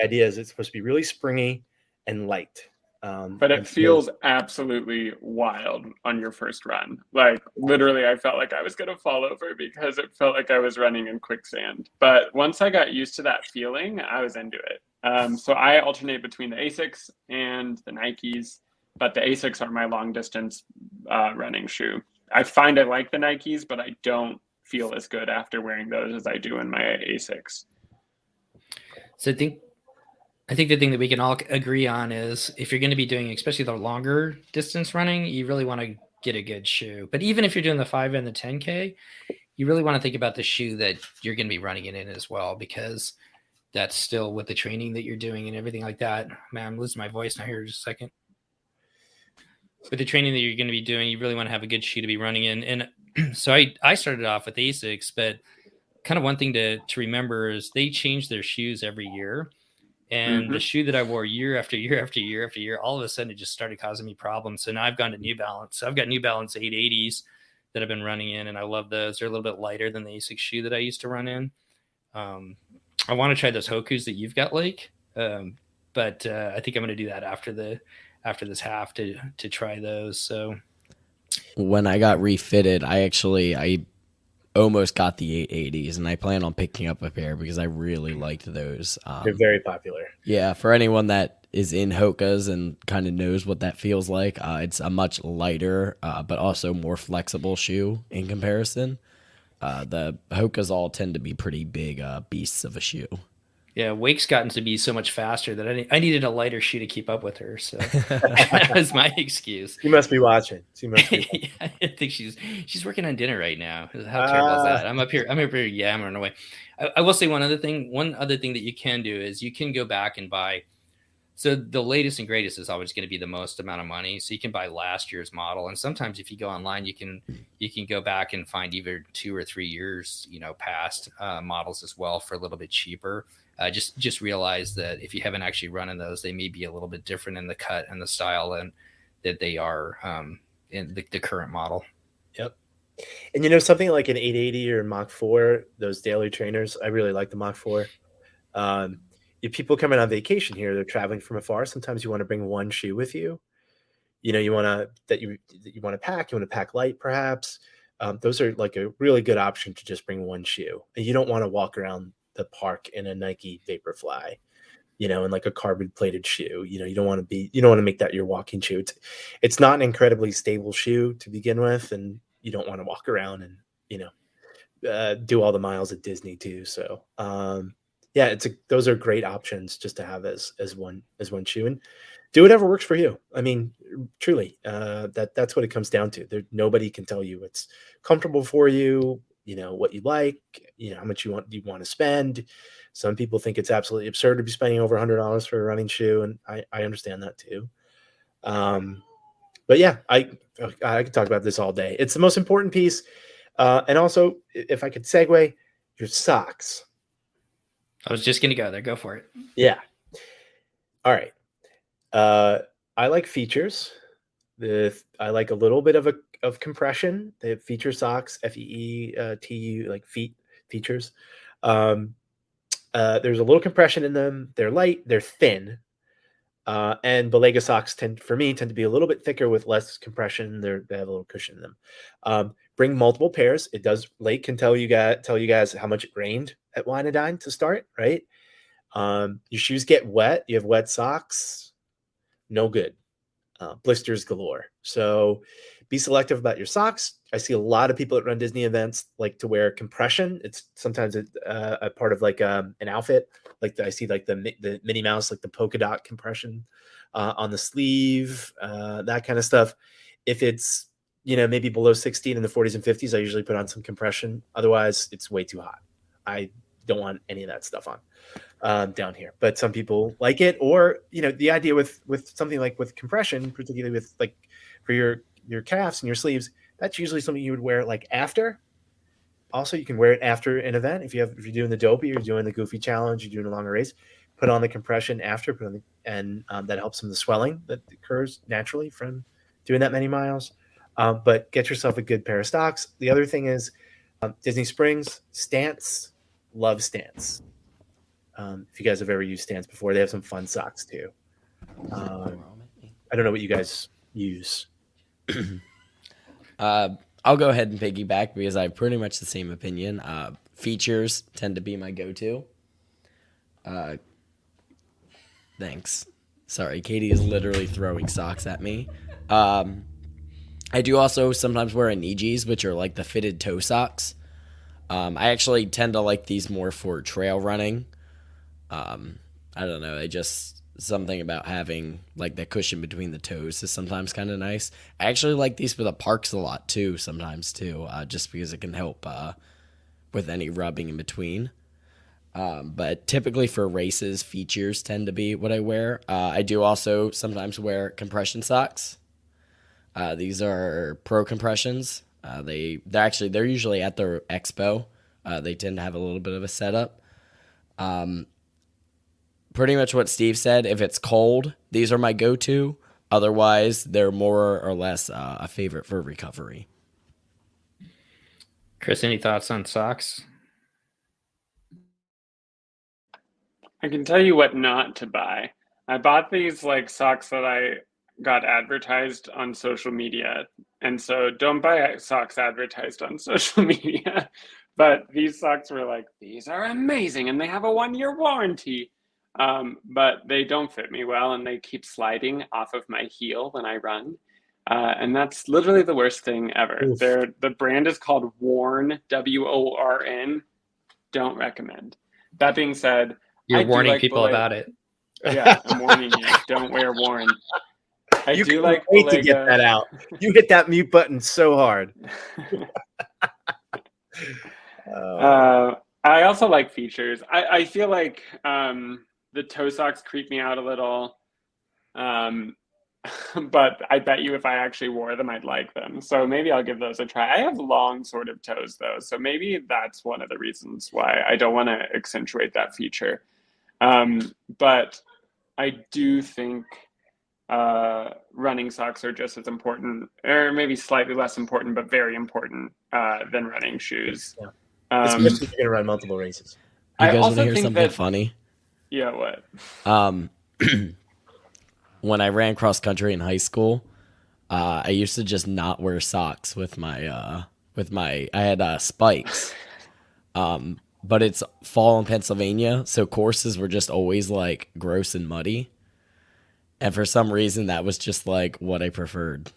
idea is it's supposed to be really springy and light. But it feels absolutely wild on your first run. Like literally, I felt like I was going to fall over because it felt like I was running in quicksand. But once I got used to that feeling, I was into it. So I alternate between the Asics and the Nikes, but the Asics are my long distance running shoe. I find I like the Nikes, but I don't feel as good after wearing those as I do in my Asics. So I think the thing that we can all agree on is if you're going to be doing, especially the longer distance running, you really want to get a good shoe. But even if you're doing the 5 and the 10K, you really want to think about the shoe that you're going to be running it in as well, because that's still with the training that you're doing and everything like that. Man, I'm losing my voice now here just a second. With the training that you're going to be doing, you really want to have a good shoe to be running in. And so I started off with Asics, but kind of one thing to remember is they change their shoes every year. And the shoe that I wore year after year after year after year, all of a sudden it just started causing me problems. So now I've gone to New Balance. So I've got New Balance 880s that I've been running in, and I love those. They're a little bit lighter than the Asics shoe that I used to run in. I want to try those Hokus that you've got, Lake. But I think I'm going to do that after this half to try those. So when I got refitted, I almost got the 880s, and I plan on picking up a pair because I really liked those. They're very popular. Yeah, for anyone that is in Hokas and kind of knows what that feels like, it's a much lighter but also more flexible shoe in comparison. The Hokas all tend to be pretty big beasts of a shoe. Yeah, Wake's gotten to be so much faster that I needed a lighter shoe to keep up with her. So that was my excuse. You must be watching. Yeah, I think she's working on dinner right now. How terrible is that? I'm up here yammering away. I will say one other thing that you can do is you can go back and buy. So the latest and greatest is always going to be the most amount of money. So you can buy last year's model. And sometimes if you go online, you can go back and find either 2 or 3 years, past models as well for a little bit cheaper. Just realize that if you haven't actually run in those, they may be a little bit different in the cut and the style and that they are in the current model. Yep. And something like an 880 or Mach 4, those daily trainers, I really like the Mach 4. If people coming on vacation here, they're traveling from afar. Sometimes you want to bring one shoe with you. You want to pack light, perhaps. Those are like a really good option to just bring one shoe. And you don't want to walk around the park in a Nike Vaporfly, in like a carbon plated shoe. You don't want to make that your walking shoe. It's not an incredibly stable shoe to begin with, and you don't want to walk around and do all the miles at Disney too. So those are great options just to have as one shoe, and do whatever works for you. I mean, truly, that's what it comes down to. Nobody can tell you what's comfortable for you. What you like, how much you want to spend. Some people think it's absolutely absurd to be spending over $100 for a running shoe, and I understand that too. But yeah, I could talk about this all day. It's the most important piece. And also, if I could segue, your socks. I was just gonna go there. Go for it. Yeah. All right. I like features. I like a little bit of compression. They have feature socks, FEETU, like feet features. There's a little compression in them. They're light. They're thin. And Balega socks tend to be a little bit thicker with less compression. They have a little cushion in them. Bring multiple pairs. It does. Lake can tell you guys how much it rained at Wine and Dine to start. Right. Your shoes get wet. You have wet socks. No good. Blisters galore. So be selective about your socks. I see a lot of people at Run Disney events like to wear compression. It's sometimes a part of like an outfit. Like I see like the Minnie Mouse, like the polka dot compression on the sleeve, that kind of stuff. If it's, maybe below 16 in the 40s and 50s, I usually put on some compression. Otherwise, it's way too hot. I don't want any of that stuff on down here. But some people like it, or the idea with something like with compression, particularly with like for your calves and your sleeves, that's usually something you would wear like after. Also, you can wear it after an event. If you're doing the Dopey, you're doing the Goofy Challenge, you're doing a longer race, put on the compression after, and that helps some of the swelling that occurs naturally from doing that many miles. But get yourself a good pair of stocks. The other thing is Disney Springs, Stance. Love Stance. If you guys have ever used Stance before, they have some fun socks too. I don't know what you guys use. I'll go ahead and piggyback because I have pretty much the same opinion. Features tend to be my go-to. Thanks. Sorry, Katie is literally throwing socks at me. I do also sometimes wear Aniji's, which are like the fitted toe socks. I actually tend to like these more for trail running. I don't know. Something about having like that cushion between the toes is sometimes kind of nice. I actually like these for the parks a lot too, sometimes too, just because it can help with any rubbing in between. But typically for races, features tend to be what I wear. I do also sometimes wear compression socks. These are pro compressions. They're usually at the expo. They tend to have a little bit of a setup. Pretty much what Steve said. If it's cold, these are my go-to. Otherwise, they're more or less a favorite for recovery. Chris, any thoughts on socks? I can tell you what not to buy. I bought these like socks that I got advertised on social media. And so don't buy socks advertised on social media. But these socks were like, these are amazing and they have a 1-year warranty. But they don't fit me well and they keep sliding off of my heel when I run. And that's literally the worst thing ever. The brand is called Worn, WORN. Don't recommend. That being said, you're warning people about it. Yeah, I'm warning you. Don't wear Worn. You do like wait to get that out. You hit that mute button so hard. I also like features. I feel like the toe socks creep me out a little. But I bet you if I actually wore them, I'd like them. So maybe I'll give those a try. I have long sort of toes though. So maybe that's one of the reasons why I don't want to accentuate that feature. But I do think running socks are just as important, or maybe slightly less important, but very important than running shoes. Yeah. Especially if you're going to run multiple races. You guys want to hear something funny? Yeah, what? When I ran cross country in high school, I used to just not wear socks with my I had spikes. But it's fall in Pennsylvania, so courses were just always like gross and muddy. And for some reason, that was just like what I preferred.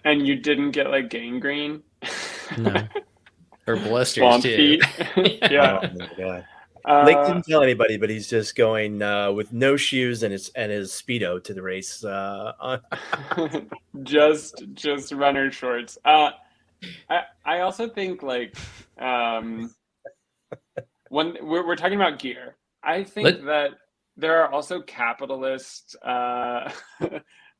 And you didn't get like gangrene? No. Or blisters too. Yeah. Oh my God. Lake didn't tell anybody, but he's just going with no shoes and his Speedo to the race. Just runner shorts. I also think like when we're talking about gear, I think that there are also capitalist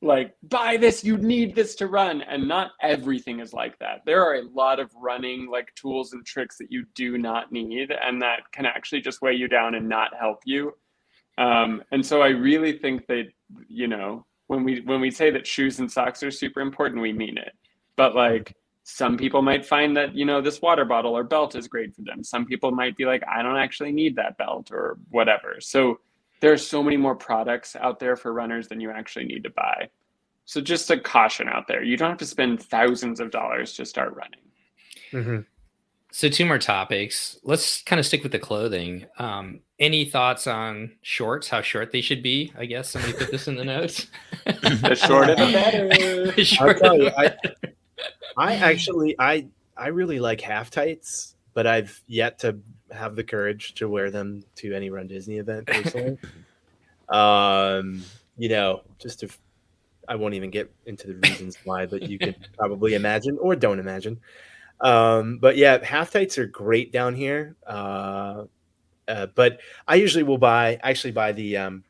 like, buy this, you need this to run. And not everything is like that. There are a lot of running like tools and tricks that you do not need and that can actually just weigh you down and not help you. And so I really think that, you know, when we say that shoes and socks are super important, we mean it. But like, some people might find that, you know, this water bottle or belt is great for them. Some people might be like, I don't actually need that belt or whatever. So there's so many more products out there for runners than you actually need to buy. So just a caution out there. You don't have to spend thousands of dollars to start running. Mm-hmm. So 2 more topics. Let's kind of stick with the clothing. Any thoughts on shorts, how short they should be? I guess somebody put this in the notes. The shorter the better. The shorter I'll tell you, the better. I really like half tights, but I've yet to have the courage to wear them to any Run Disney event personally. You know, I won't even get into the reasons why, but you can probably imagine or don't imagine. But yeah, half tights are great down here. But I usually will buy the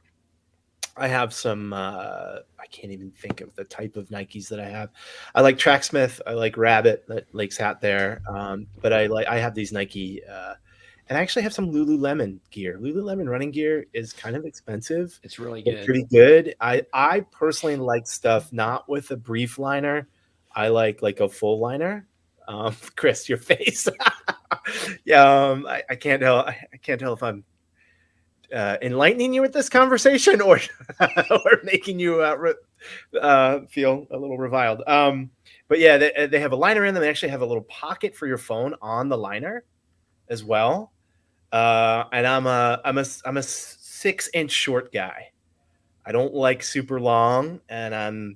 I have some I can't even think of the type of Nikes that I have. I like Tracksmith, I like Rabbit, that Lake's hat there. But I have these Nike and I actually have some Lululemon gear. Lululemon running gear is kind of expensive. It's really It's good. pretty good. I personally like stuff not with a brief liner. I like a full liner. Chris, your face. Yeah, I can't tell. I can't tell if I'm enlightening you with this conversation or or making you feel a little reviled. But yeah, they have a liner in them. They actually have a little pocket for your phone on the liner as well. And I'm a 6-inch short guy. I don't like super long, and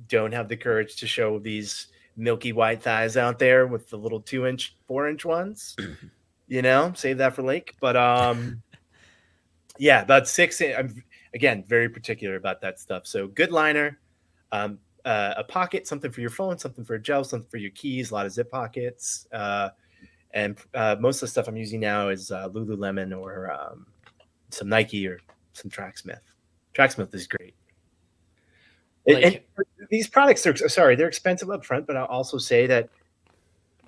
don't have the courage to show these milky white thighs out there with the little 2-inch, 4-inch ones. You know, save that for Lake. But yeah, about 6. I'm again very particular about that stuff. So good liner, a pocket, something for your phone, something for a gel, something for your keys. A lot of zip pockets. And most of the stuff I'm using now is Lululemon or some Nike or some Tracksmith. Tracksmith is great. And these products they're expensive up front, but I'll also say that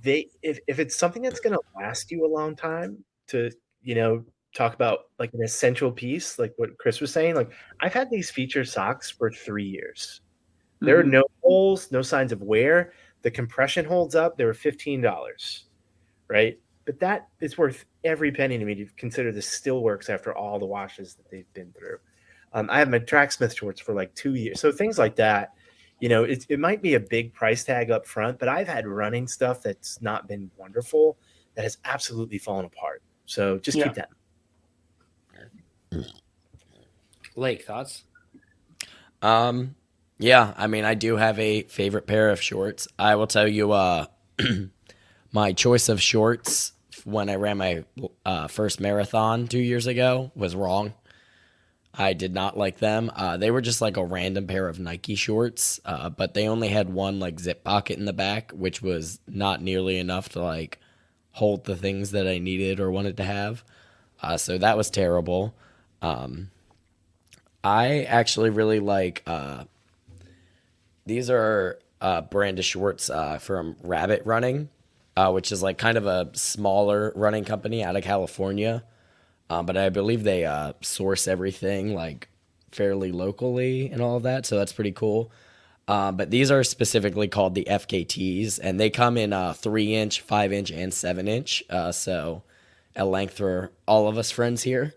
if it's something that's going to last you a long time, to, you know, talk about like an essential piece, like what Chris was saying, like I've had these feature socks for 3 years. There are no holes, no signs of wear. The compression holds up. They were $15, right? But that is worth every penny to me to consider this still works after all the washes that they've been through. I have my Tracksmith shorts for like 2 years. So things like that, you know, it might be a big price tag up front, but I've had running stuff that's not been wonderful that has absolutely fallen apart. So just keep that. Lake, thoughts? Yeah, I mean, I do have a favorite pair of shorts. I will tell you, my choice of shorts when I ran my first marathon 2 years ago was wrong. I did not like them. They were just like a random pair of Nike shorts, but they only had one like zip pocket in the back, which was not nearly enough to like hold the things that I needed or wanted to have. So that was terrible. I actually really like these are a brand of shorts from Rabbit Running, which is like kind of a smaller running company out of California. But I believe they source everything like fairly locally and all of that, so that's pretty cool. But these are specifically called the FKTs, and they come in 3-inch, 5-inch, and 7-inch, so a length for all of us friends here.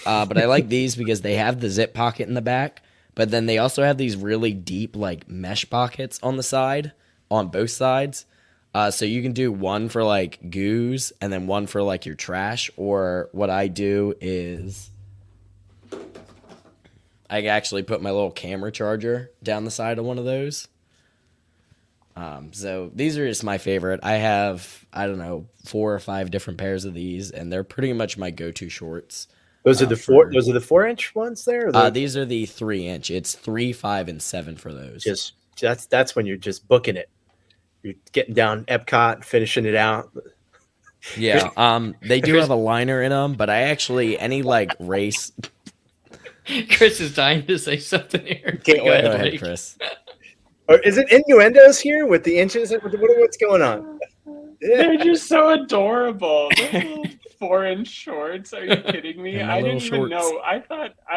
But I like these because they have the zip pocket in the back, but then they also have these really deep like mesh pockets on the side, on both sides. So you can do one for like goos and then one for like your trash. Or what I do is I actually put my little camera charger down the side of one of those. So these are just my favorite. I have, I don't know, 4 or 5 different pairs of these, and they're pretty much my go-to shorts. Those are the 4-inch ones there? These are the 3-inch. It's 3, 5, and 7 for those. That's when you're just booking it. You're getting down Epcot, finishing it out. Yeah. They do have a liner in them, but I actually any like race. Chris is dying to say something here. Can't Go wait. Go ahead, ahead, Blake. Chris. Or is it innuendos here with the inches? What's going on? They're just so adorable. Those little 4-inch shorts. Are you kidding me? And the I little didn't even shorts. know. I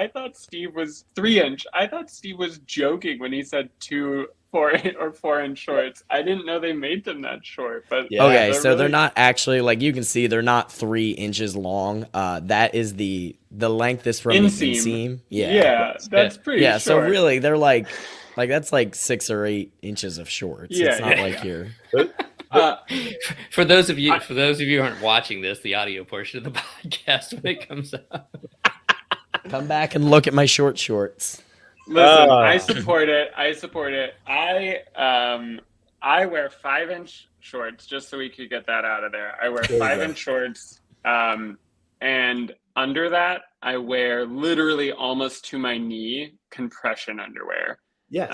thought Steve was 3-inch. I thought Steve was joking when he said 4-inch shorts. I didn't know they made them that short. But Yeah. Okay, so they're really- not actually, like you can see, they're not 3 inches long. That is the length is from the Inseam. inseam. Yeah, that's pretty Yeah, so short. really they're like that's like 6 or 8 inches of shorts. Yeah, It's not yeah, like yeah. you're For those of you who aren't watching this, the audio portion of the podcast when it comes up. come back and look at my shorts. Listen, Ah. I support it. I wear 5-inch shorts just so we could get that out of there. I wear There you go. 5-inch shorts, and under that, I wear literally almost to my knee compression underwear. Yes.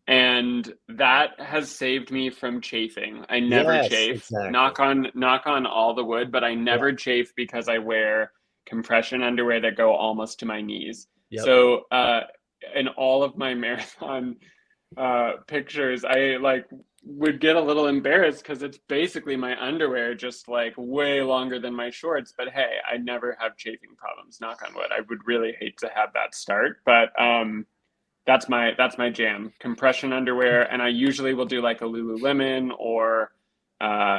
And that has saved me from chafing. I never Yes, chafe. exactly. Knock on all the wood, but I never chafe because I wear compression underwear that go almost to my knees. Yep. So in all of my marathon pictures, I would get a little embarrassed because it's basically my underwear just like way longer than my shorts. But hey, I never have chafing problems. Knock on wood. I would really hate to have that start, but that's my jam. Compression underwear, and I usually will do like a Lululemon or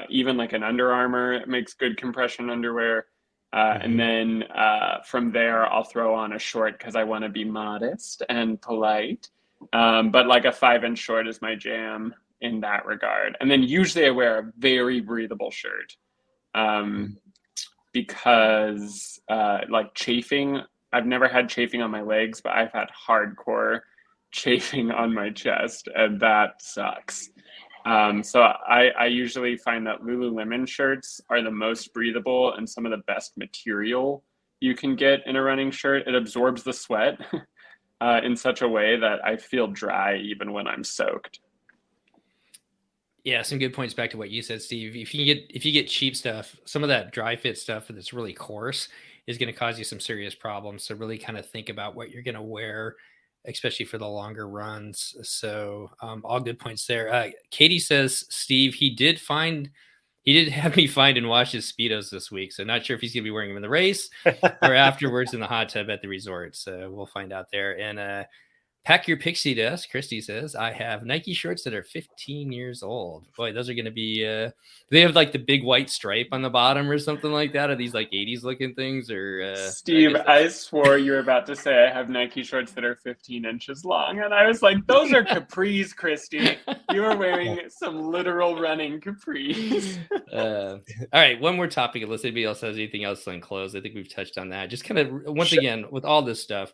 even like an Under Armour. It makes good compression underwear. And then from there, I'll throw on a short because I want to be modest and polite. But like a 5-inch short is my jam in that regard. And then usually I wear a very breathable shirt because like chafing, I've never had chafing on my legs, but I've had hardcore chafing on my chest, and that sucks. So I usually find that Lululemon shirts are the most breathable and some of the best material you can get in a running shirt. It absorbs the sweat in such a way that I feel dry even when I'm soaked. Yeah, some good points back to what you said, Steve. If you get cheap stuff, some of that dry fit stuff that's really coarse is going to cause you some serious problems. So really kind of think about what you're going to wear, especially for the longer runs. So all good points there. Katie says, Steve, he did have me find and wash his Speedos this week. So not sure if he's going to be wearing them in the race or afterwards in the hot tub at the resort. So we'll find out there. And pack your pixie dust. Christy says, I have Nike shorts that are 15 years old. Boy, those are going to be, they have like the big white stripe on the bottom or something like that. Are these like 80s looking things or Steve, I swore you were about to say I have Nike shorts that are 15 inches long. And I was like, those are capris, Christy. You are wearing some literal running capris. all right, one more topic unless anybody else has anything else on close. I think we've touched on that. Just kind of once again with all this stuff,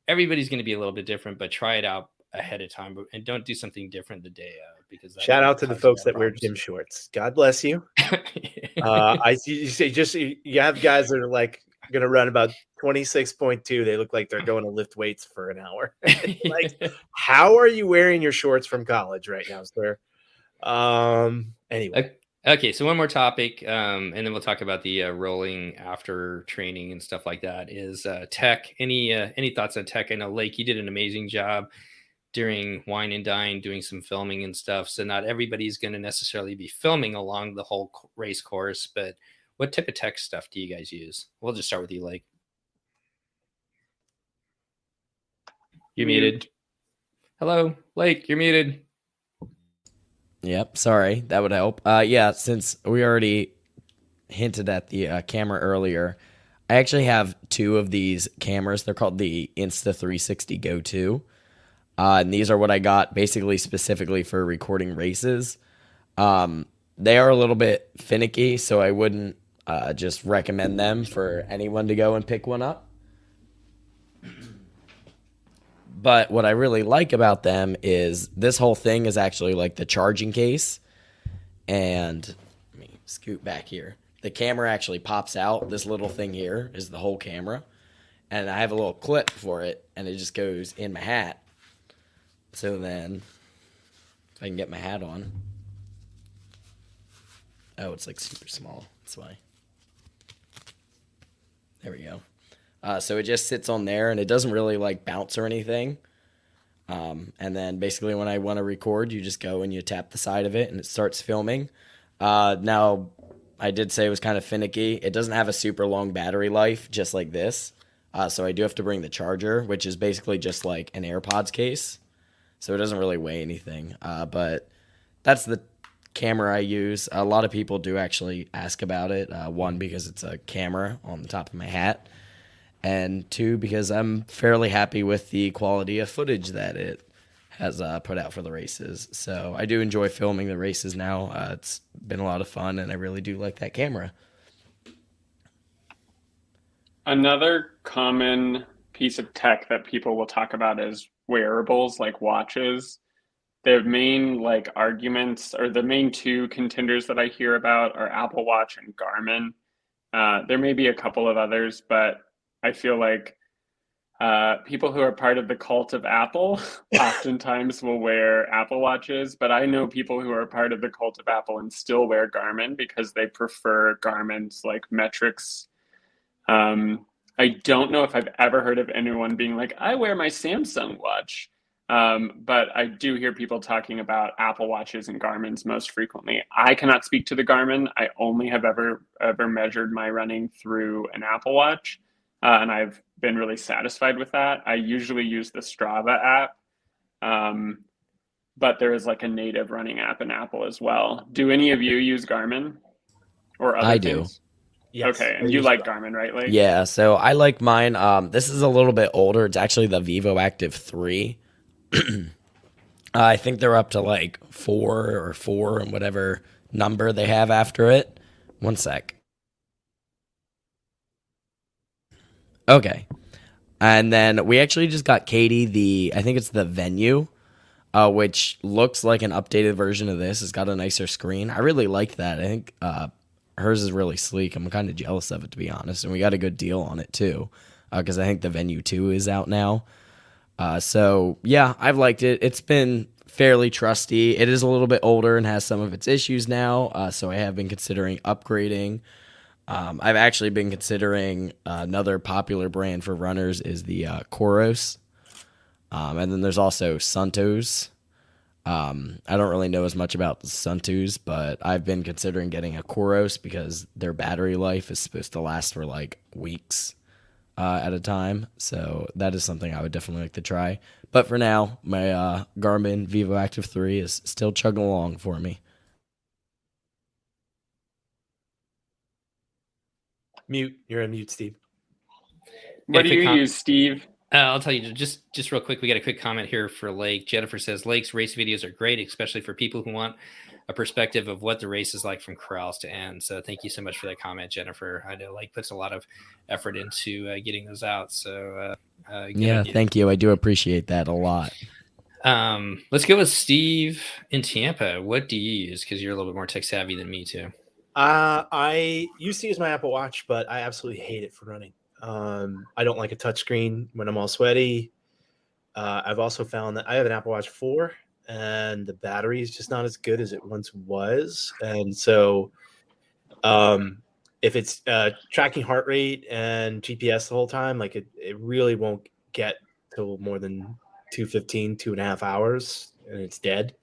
everybody's going to be a little bit different, but try it out ahead of time and don't do something different the day of, because Shout out to the folks that wear gym shorts. God bless you. You have guys that are like going to run about 26.2. They look like they're going to lift weights for an hour. Like, how are you wearing your shorts from college right now, sir? Anyway. Okay, so one more topic, and then we'll talk about the rolling after training and stuff like that. Is tech? Any thoughts on tech? I know, Lake, you did an amazing job during Wine and Dine doing some filming and stuff. So not everybody's going to necessarily be filming along the whole race course, but what type of tech stuff do you guys use? We'll just start with you, Lake. You're muted. Hello, Lake, you're muted. Yep, sorry, that would help. Yeah, since we already hinted at the camera earlier, I actually have 2 of these cameras. They're called the Insta360 Go 2. And these are what I got basically specifically for recording races. They are a little bit finicky, so I wouldn't just recommend them for anyone to go and pick one up. But what I really like about them is this whole thing is actually like the charging case. And let me scoot back here. The camera actually pops out. This little thing here is the whole camera. And I have a little clip for it, and it just goes in my hat. So then, if I can get my hat on. Oh, it's like super small. That's why. There we go. So it just sits on there and it doesn't really like bounce or anything. And then basically when I want to record, you just go and you tap the side of it and it starts filming. Now, I did say it was kind of finicky. It doesn't have a super long battery life, just like this. So I do have to bring the charger, which is basically just like an AirPods case. So it doesn't really weigh anything. But that's the camera I use. A lot of people do actually ask about it. One, because it's a camera on the top of my hat. And two, because I'm fairly happy with the quality of footage that it has put out for the races. So I do enjoy filming the races now. It's been a lot of fun, and I really do like that camera. Another common piece of tech that people will talk about is wearables like watches. The main like arguments, or the main two contenders that I hear about, are Apple Watch and Garmin. There may be a couple of others, but I feel like people who are part of the cult of Apple oftentimes will wear Apple Watches, but I know people who are part of the cult of Apple and still wear Garmin because they prefer Garmin's like metrics. I don't know if I've ever heard of anyone being like, I wear my Samsung watch. But I do hear people talking about Apple Watches and Garmin's most frequently. I cannot speak to the Garmin. I only have ever measured my running through an Apple Watch, and I've been really satisfied with that. I usually use the Strava app, but there is like a native running app in Apple as well. Do any of you use Garmin or other I do. things? Yes, Okay, I and you use like Garmin. Garmin, right? Like, Yeah, so I like mine. This is a little bit older. It's actually the Vivo Active 3. I think they're up to like 4 and whatever number they have after it. One sec. Okay. And then we actually just got Katie I think it's the Venue, which looks like an updated version of this. It's got a nicer screen. I really like that. I think hers is really sleek. I'm kind of jealous of it, to be honest. And we got a good deal on it too, because I think the Venue 2 is out now. So yeah, I've liked it. It's been fairly trusty. It is a little bit older and has some of its issues now. So I have been considering upgrading. I've actually been considering another popular brand for runners is the Coros. And then there's also Suntos. I don't really know as much about the Suntos, but I've been considering getting a Coros because their battery life is supposed to last for like weeks at a time. So that is something I would definitely like to try. But for now, my Garmin Vivo Active 3 is still chugging along for me. Mute. You're on mute, Steve. what do quick you com- use, Steve? I'll tell you just real quick. We got a quick comment here for Lake. Jennifer says Lake's race videos are great, especially for people who want a perspective of what the race is like from corrals to end. So thank you so much for that comment, Jennifer. I know Lake puts a lot of effort into getting those out. So Yeah, idea. thank you. I do appreciate that a lot. Let's go with Steve in Tampa. What do you use? Because you're a little bit more tech savvy than me too. I used to use my Apple Watch, but I absolutely hate it for running. I don't like a touchscreen when I'm all sweaty. I've also found that I have an Apple Watch 4 and the battery is just not as good as it once was. And so if it's tracking heart rate and GPS the whole time, like it really won't get to more than 2.5 hours and it's dead.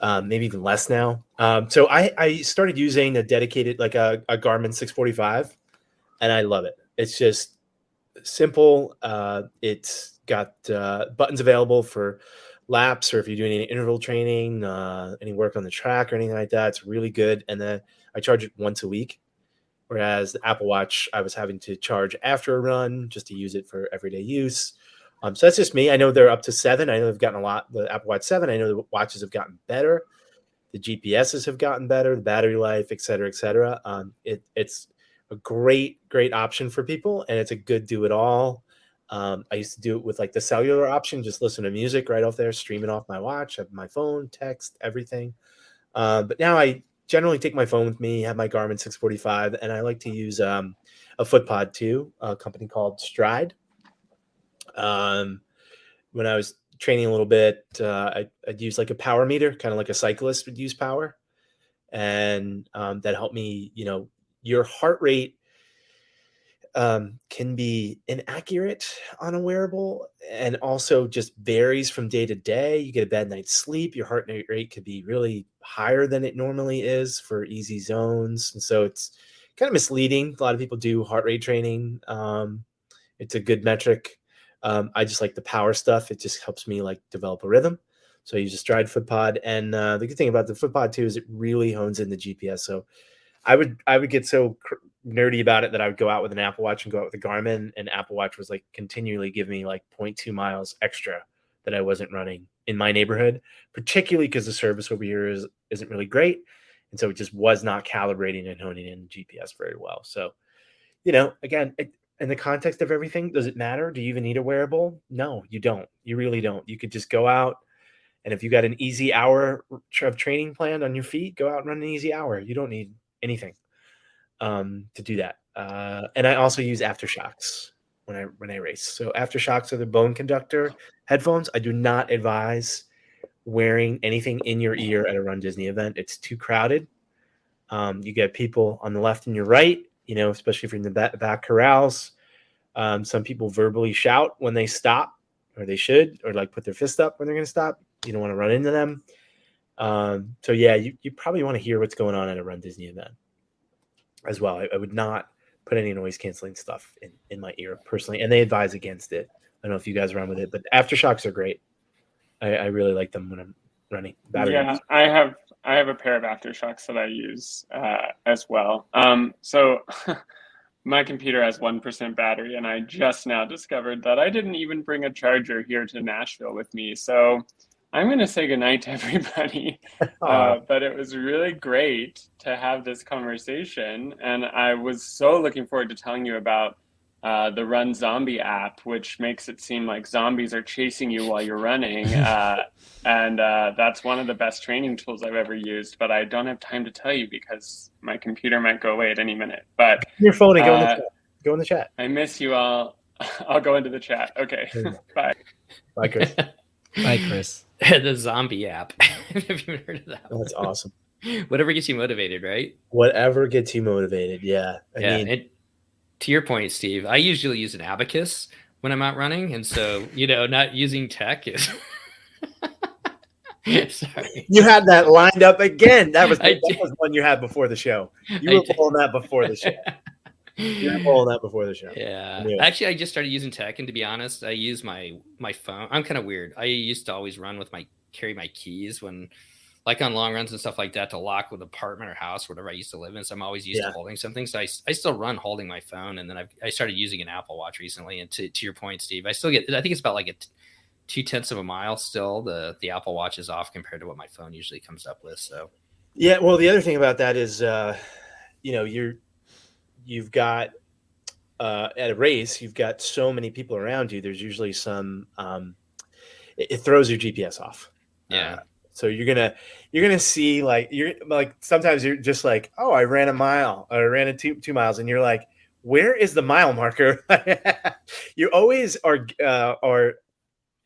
Maybe even less now. So I started using a dedicated, like a Garmin 645, and I love it. It's just simple. It's got buttons available for laps, or if you're doing any interval training, any work on the track or anything like that. It's really good. And then I charge it once a week. Whereas the Apple Watch, I was having to charge after a run just to use it for everyday use. So that's just me. I know they're up to 7. I know they've gotten a lot. The Apple Watch 7, I know the watches have gotten better. The GPSs have gotten better, the battery life, et cetera, et cetera. It's a great option for people, and it's a good do-it-all. I used to do it with like the cellular option, just listen to music right off there, stream it off my watch, have my phone, text, everything. But now I generally take my phone with me, have my Garmin 645, and I like to use a FootPod too, a company called Stride. When I was training a little bit, I'd use like a power meter, kind of like a cyclist would use power. And that helped me, your heart rate. can be inaccurate on a wearable, and also just varies from day to day. You get a bad night's sleep, your heart rate could be really higher than it normally is for easy zones, and so it's kind of misleading. A lot of people do heart rate training. It's a good metric. I just like the power stuff. It just helps me like develop a rhythm. So I use a Stride FootPod, and the good thing about the FootPod too is it really hones in the GPS. So I would get so nerdy about it that I would go out with an Apple Watch and go out with a Garmin, and Apple Watch was like continually giving me like 0.2 miles extra that I wasn't running in my neighborhood, particularly because the service over here isn't really great. And so it just was not calibrating and honing in GPS very well. So, again, in the context of everything, does it matter? Do you even need a wearable? No, you don't. You really don't. You could just go out, and if you got an easy hour of training planned on your feet, go out and run an easy hour. You don't need anything to do that. And I also use AfterShokz when I race. So AfterShokz are the bone conductor headphones. I do not advise wearing anything in your ear at a Run Disney event. It's too crowded. You get people on the left and your right, especially if you're in the back corrals. Some people verbally shout when they stop, or they should, or like put their fist up when they're going to stop. You don't want to run into them. So yeah, you probably want to hear what's going on at a Run Disney event as well. I would not put any noise canceling stuff in my ear personally, and they advise against it. I don't know if you guys run with it, but AfterShokz are great. I really like them when I'm running. Yeah, I have a pair of AfterShokz that I use as well. So my computer has 1% battery, and I just now discovered that I didn't even bring a charger here to Nashville with me. So I'm going to say goodnight to everybody. But it was really great to have this conversation. And I was so looking forward to telling you about the Run Zombie app, which makes it seem like zombies are chasing you while you're running. And that's one of the best training tools I've ever used. But I don't have time to tell you because my computer might go away at any minute. But your phone and go in the chat. I miss you all. I'll go into the chat. Okay. Bye. Bye, Chris. Bye, Chris. The zombie app. Have you heard of that? That's awesome. Whatever gets you motivated, right? Whatever gets you motivated. Yeah. I mean, and to your point, Steve, I usually use an abacus when I'm out running. And so, not using tech is... Sorry. You had that lined up again. That was one you had before the show. You were pulling that before the show. Yeah. Actually, I just started using tech, and to be honest, I use my phone. I'm kind of weird. I used to always carry my keys when, like on long runs and stuff like that, to lock with apartment or house, whatever I used to live in. So I'm always used to holding something. So I still run holding my phone, and then I started using an Apple Watch recently. And to your point, Steve, I think it's about like 0.2 of a mile still. The Apple Watch is off compared to what my phone usually comes up with. So yeah. Well, the other thing about that is, you've got at a race, you've got so many people around you. There's usually some it throws your GPS off. Yeah. So you're gonna see sometimes you're just like, oh, I ran a mile, or I ran 2 miles, and you're like, where is the mile marker? You always are,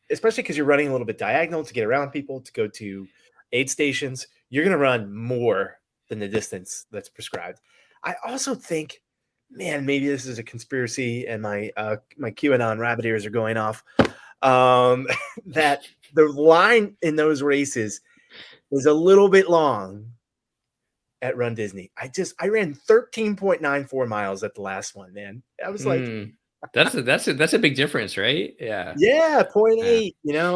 especially because you're running a little bit diagonal to get around people to go to aid stations. You're gonna run more than the distance that's prescribed. I also think, man, maybe this is a conspiracy, and my QAnon rabbit ears are going off. That the line in those races is a little bit long at Run Disney. I ran 13.94 miles at the last one, man. I was like, that's a big difference, right? Yeah. Yeah, 0.8.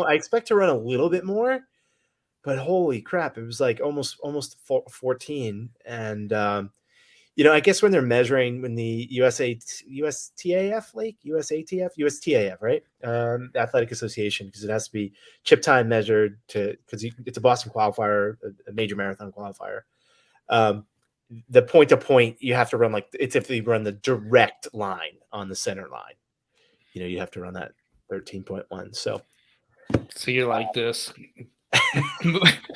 I expect to run a little bit more, but holy crap, it was like almost 14. And I guess when they're measuring, when the USATF, right? Athletic Association, because it has to be chip time measured because it's a Boston qualifier, a major marathon qualifier. The point to point, you have to run it's if you run the direct line on the center line. You have to run that 13.1. So you're like this.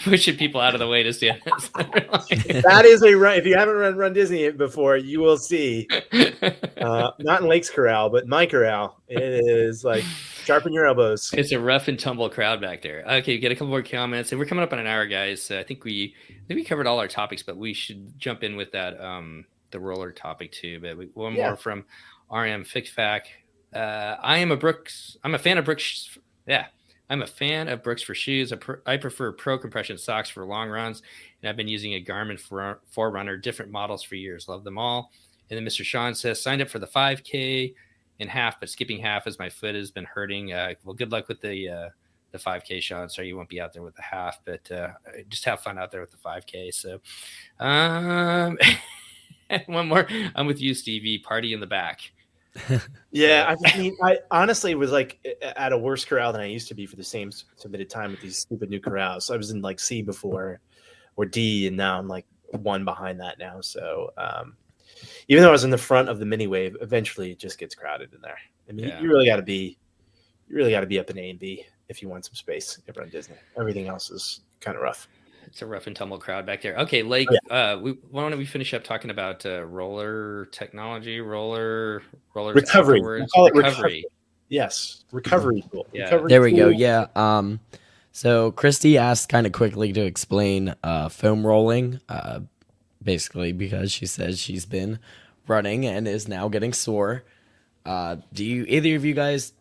Pushing people out of the way to stand. That is a run. If you haven't Run Disney before, you will see. Not in Lakes Corral, but my corral. It is like sharpen your elbows. It's a rough and tumble crowd back there. Okay, get a couple more comments, and we're coming up on an hour, guys. I think we covered all our topics, but we should jump in with that the roller topic too. But one more from RM FICFAC. I'm a fan of Brooks. Yeah, I'm a fan of Brooks for shoes. I prefer Pro compression socks for long runs, and I've been using a Garmin Forerunner, different models for years. Love them all. And then Mr. Sean says, signed up for the 5K in half, but skipping half as my foot has been hurting. Well, good luck with the 5K, Sean. Sorry you won't be out there with the half, but just have fun out there with the 5K. So, one more. I'm with you, Stevie. Party in the back. Yeah, I mean, I honestly was like at a worse corral than I used to be for the same submitted time with these stupid new corrals. So I was in like C before or D, and now I'm like one behind that now. So even though I was in the front of the mini wave, eventually it just gets crowded in there. I mean, you really got to be up in A and B if you want some space at Run Disney. Everything else is kind of rough. It's a rough and tumble crowd back there. Okay, Lake, why don't we finish up talking about roller technology, rollers recovery. Afterwards. We call it recovery. Yes, recovery tool. Yeah. Recovery There we tool. go. Yeah. So Christy asked kind of quickly to explain foam rolling, basically because she says she's been running and is now getting sore. Do either of you guys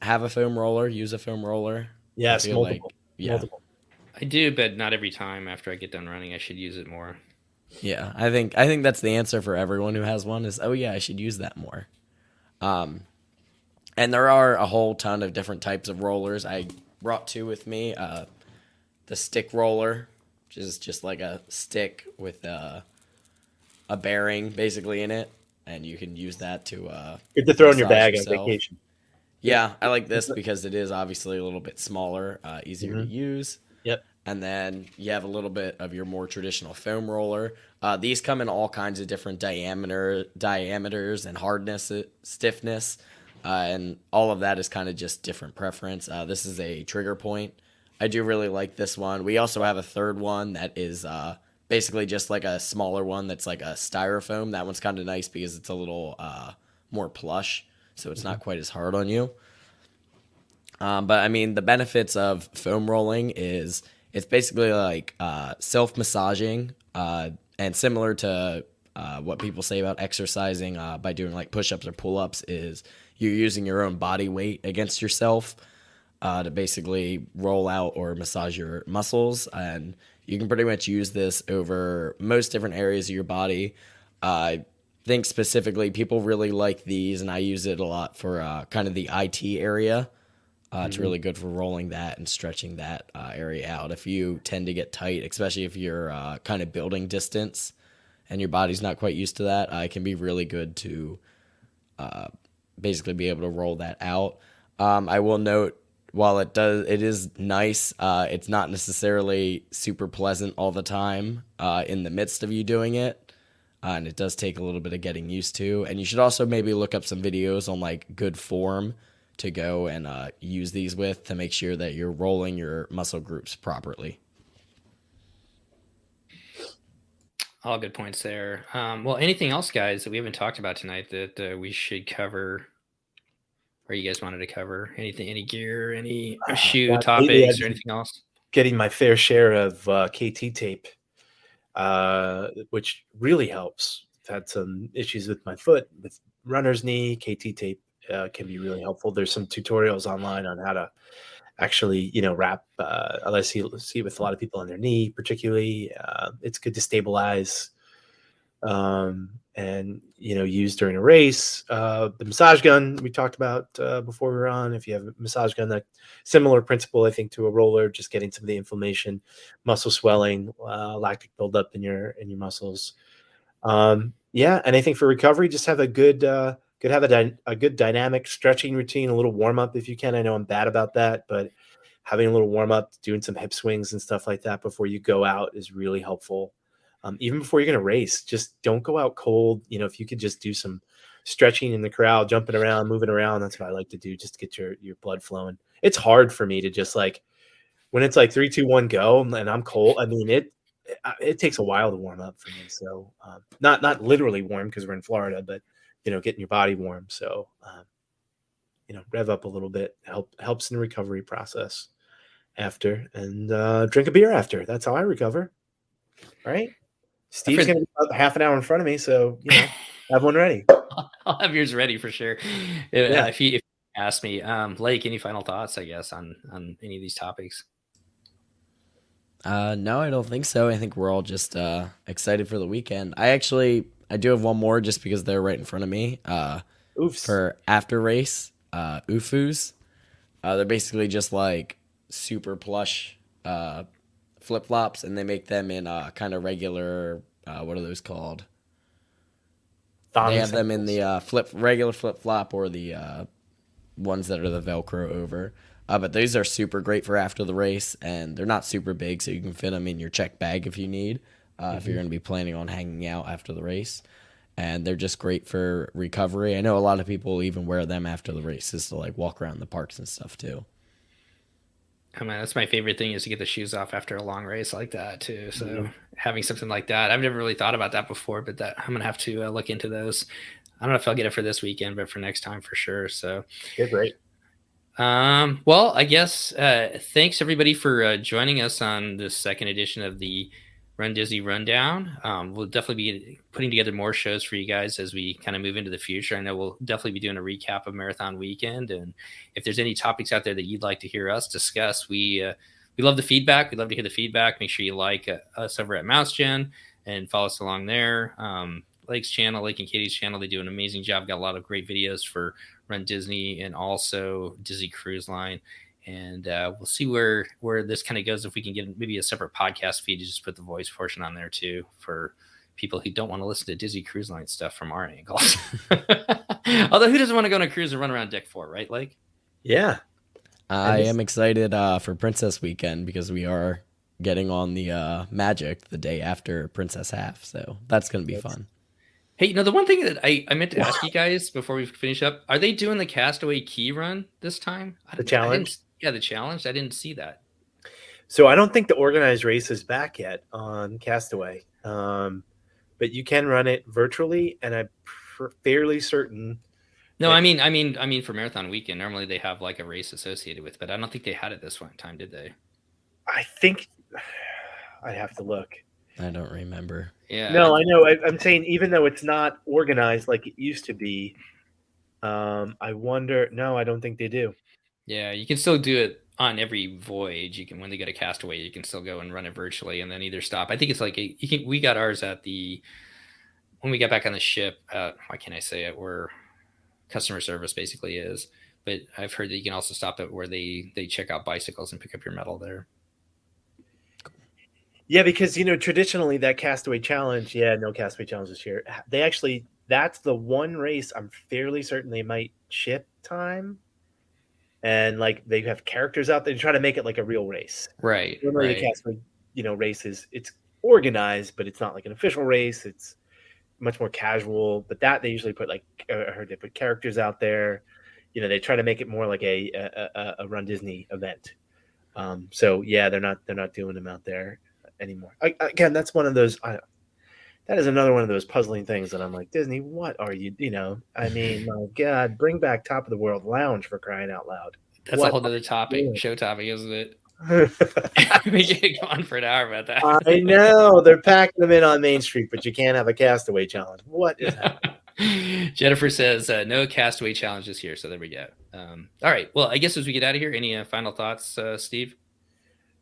have a foam roller? Use a foam roller? Yes, I feel multiple. multiple. I do, but not every time after I get done running. I should use it more. Yeah, I think that's the answer for everyone who has one is, oh yeah, I should use that more. And there are a whole ton of different types of rollers. I brought two with me. The stick roller, which is just like a stick with a bearing basically in it, and you can use that to Good to throw in your massage bag yourself. on vacation. Yeah, I like this because it is obviously a little bit smaller, easier to use. Yep. And then you have a little bit of your more traditional foam roller. These come in all kinds of different diameters and hardness, stiffness, and all of that is kind of just different preference. This is a trigger point. I do really like this one. We also have a third one that is basically just like a smaller one that's like a styrofoam. That one's kind of nice because it's a little more plush, so it's not quite as hard on you. But I mean, the benefits of foam rolling is it's basically like self-massaging and similar to what people say about exercising by doing like push-ups or pull-ups is you're using your own body weight against yourself to basically roll out or massage your muscles. And you can pretty much use this over most different areas of your body. I think specifically people really like these, and I use it a lot for kind of the IT area. It's really good for rolling that and stretching that area out. If you tend to get tight, especially if you're kind of building distance and your body's not quite used to that, it can be really good to basically be able to roll that out. I will note, while it is nice, it's not necessarily super pleasant all the time in the midst of you doing it. And it does take a little bit of getting used to. And you should also maybe look up some videos on like good form to go and use these with to make sure that you're rolling your muscle groups properly. All good points there. Well, anything else, guys, that we haven't talked about tonight that we should cover, or you guys wanted to cover? Anything, any gear, any shoe topics, or anything else? Getting my fair share of KT tape, which really helps. I've had some issues with my foot, with runner's knee. KT tape can be really helpful. There's some tutorials online on how to actually, wrap. I see with a lot of people on their knee, particularly. It's good to stabilize and use during a race. The massage gun we talked about before we were on. If you have a massage gun, that similar principle, I think, to a roller, just getting some of the inflammation, muscle swelling, lactic buildup in your muscles. And I think for recovery, just have a good dynamic stretching routine, a little warm up if you can. I know I'm bad about that, but having a little warm up, doing some hip swings and stuff like that before you go out is really helpful. Even before you're going to race, just don't go out cold. If you could just do some stretching in the corral, jumping around, moving around, that's what I like to do, just to get your blood flowing. It's hard for me to just when it's 3, 2, 1, go, and I'm cold. I mean, it takes a while to warm up for me. So not literally warm because we're in Florida, but getting your body warm. So, rev up a little bit, helps in the recovery process after, and drink a beer after. That's how I recover. Right. Steve's going to be about half an hour in front of me. So, have one ready. I'll have yours ready for sure. Yeah. If you ask me, Lake, any final thoughts? I guess on any of these topics. No, I don't think so. I think we're all just excited for the weekend. I do have one more just because they're right in front of me. Oofs. For after race, UFUs. They're basically just like super plush flip flops, and they make them in kind of regular. What are those called? They have them in the regular flip flop or the ones that are the Velcro over. But these are super great for after the race, and they're not super big, so you can fit them in your check bag if you need, if you're going to be planning on hanging out after the race. And they're just great for recovery. I know a lot of people even wear them after the races to like walk around the parks and stuff too. I mean, that's my favorite thing is to get the shoes off after a long race like that too. So having something like that, I've never really thought about that before, but that I'm gonna have to look into those. I don't know if I'll get it for this weekend, but for next time for sure. So They're great. well, I guess thanks everybody for joining us on this second edition of the Run Disney Rundown. We'll definitely be putting together more shows for you guys as we kind of move into the future. I know we'll definitely be doing a recap of Marathon Weekend, and if there's any topics out there that you'd like to hear us discuss, we love the feedback. We'd love to hear the feedback. Make sure you like us over at MouseGen and follow us along there. Lake's channel, Lake and Katie's channel, they do an amazing job. Got a lot of great videos for Run Disney and also Disney Cruise Line. And we'll see where this kind of goes. If we can get maybe a separate podcast feed to just put the voice portion on there too for people who don't want to listen to Disney Cruise Line stuff from our angles. Although who doesn't want to go on a cruise and run around Deck 4, right, Lake? Yeah. I am excited for Princess Weekend because we are getting on the Magic the day after Princess Half, so that's going to be fun. Hey, the one thing that I meant to ask you guys before we finish up, are they doing the Castaway Key run this time? The challenge? The challenge. I didn't see that. So I don't think the organized race is back yet on Castaway, but you can run it virtually, and I'm fairly certain. No, I mean for Marathon Weekend, normally they have like a race associated with, but I don't think they had it this one time, did they? I think I'd have to look. I don't remember. Yeah. No, I know. I'm saying even though it's not organized like it used to be, I wonder. No, I don't think they do. Yeah, you can still do it on every voyage. You can, when they get a Castaway, you can still go and run it virtually and then either stop. I think it's like we got ours at when we got back on the ship. Why can't I say it? Where customer service basically is. But I've heard that you can also stop it where they check out bicycles and pick up your medal there. Yeah, because traditionally that Castaway Challenge, no Castaway Challenge this year. That's the one race I'm fairly certain they might ship time. And like they have characters out there to try to make it like a real race. Right. Normally the Castaway, race it's organized, but it's not like an official race. It's much more casual. But that they usually put like I heard they put characters out there. They try to make it more like a Run Disney event. So yeah, they're not doing them out there anymore. Again, that's one of those. That is another one of those puzzling things that I'm like, Disney, what are you? I mean, my God, bring back Top of the World Lounge for crying out loud. That's a whole other topic, show topic, isn't it? We could go on for an hour about that. I know they're packing them in on Main Street, but you can't have a Castaway Challenge. What is happening? Jennifer says no Castaway Challenge this year, so there we go. All right, well, I guess as we get out of here, any final thoughts, Steve?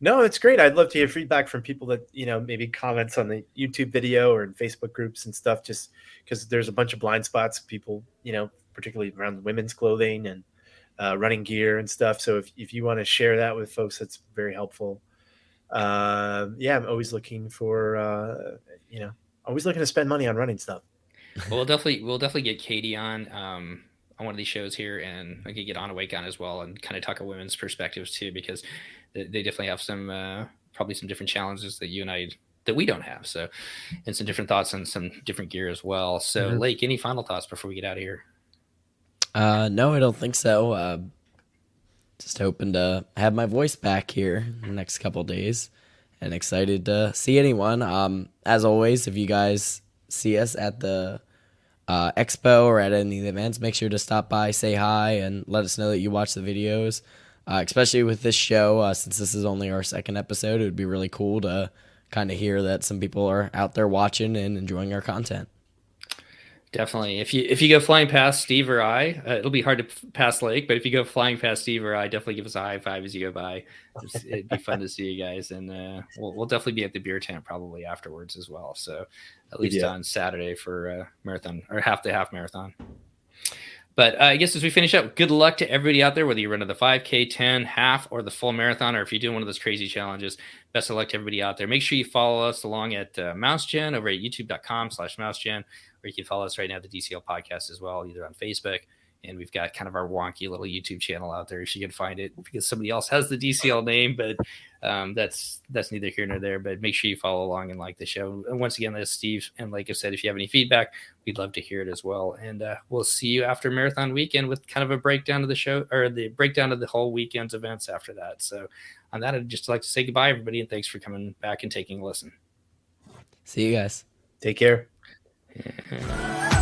No, it's great. I'd love to hear feedback from people that, maybe comments on the YouTube video or in Facebook groups and stuff, just because there's a bunch of blind spots, people, particularly around women's clothing and running gear and stuff. So if you want to share that with folks, that's very helpful. I'm always looking for, always looking to spend money on running stuff. Well, we'll definitely get Katie on one of these shows here, and I could get Anna Wake on as well and kind of talk a women's perspectives too, because they definitely have some probably some different challenges that we don't have. So, and some different thoughts on some different gear as well. So, Lake, any final thoughts before we get out of here? No, I don't think so. Just hoping to have my voice back here in the next couple of days, and excited to see anyone. As always, if you guys see us at the expo or at any of the events, make sure to stop by, say hi, and let us know that you watch the videos. Especially with this show, since this is only our second episode, it would be really cool to kind of hear that some people are out there watching and enjoying our content. Definitely. If you go flying past Steve or I, it'll be hard to pass Lake, but if you go flying past Steve or I, definitely give us a high five as you go by. It'd be fun to see you guys, and we'll definitely be at the beer tent probably afterwards as well. So at least on Saturday for marathon or half marathon. But I guess as we finish up, good luck to everybody out there, whether you run the 5K, 10, half, or the full marathon, or if you're doing one of those crazy challenges. Best of luck to everybody out there. Make sure you follow us along at MouseGen over at youtube.com/MouseGen, or you can follow us right now at the DCL podcast as well, either on Facebook. And we've got kind of our wonky little YouTube channel out there. You can find it because somebody else has the DCL name, but that's neither here nor there. But make sure you follow along and like the show. And once again, as Steve and like I said, if you have any feedback, we'd love to hear it as well. And we'll see you after Marathon Weekend with kind of a breakdown of the show, or the breakdown of the whole weekend's events after that. So on that, I'd just like to say goodbye, everybody, and thanks for coming back and taking a listen. See you guys. Take care. Yeah.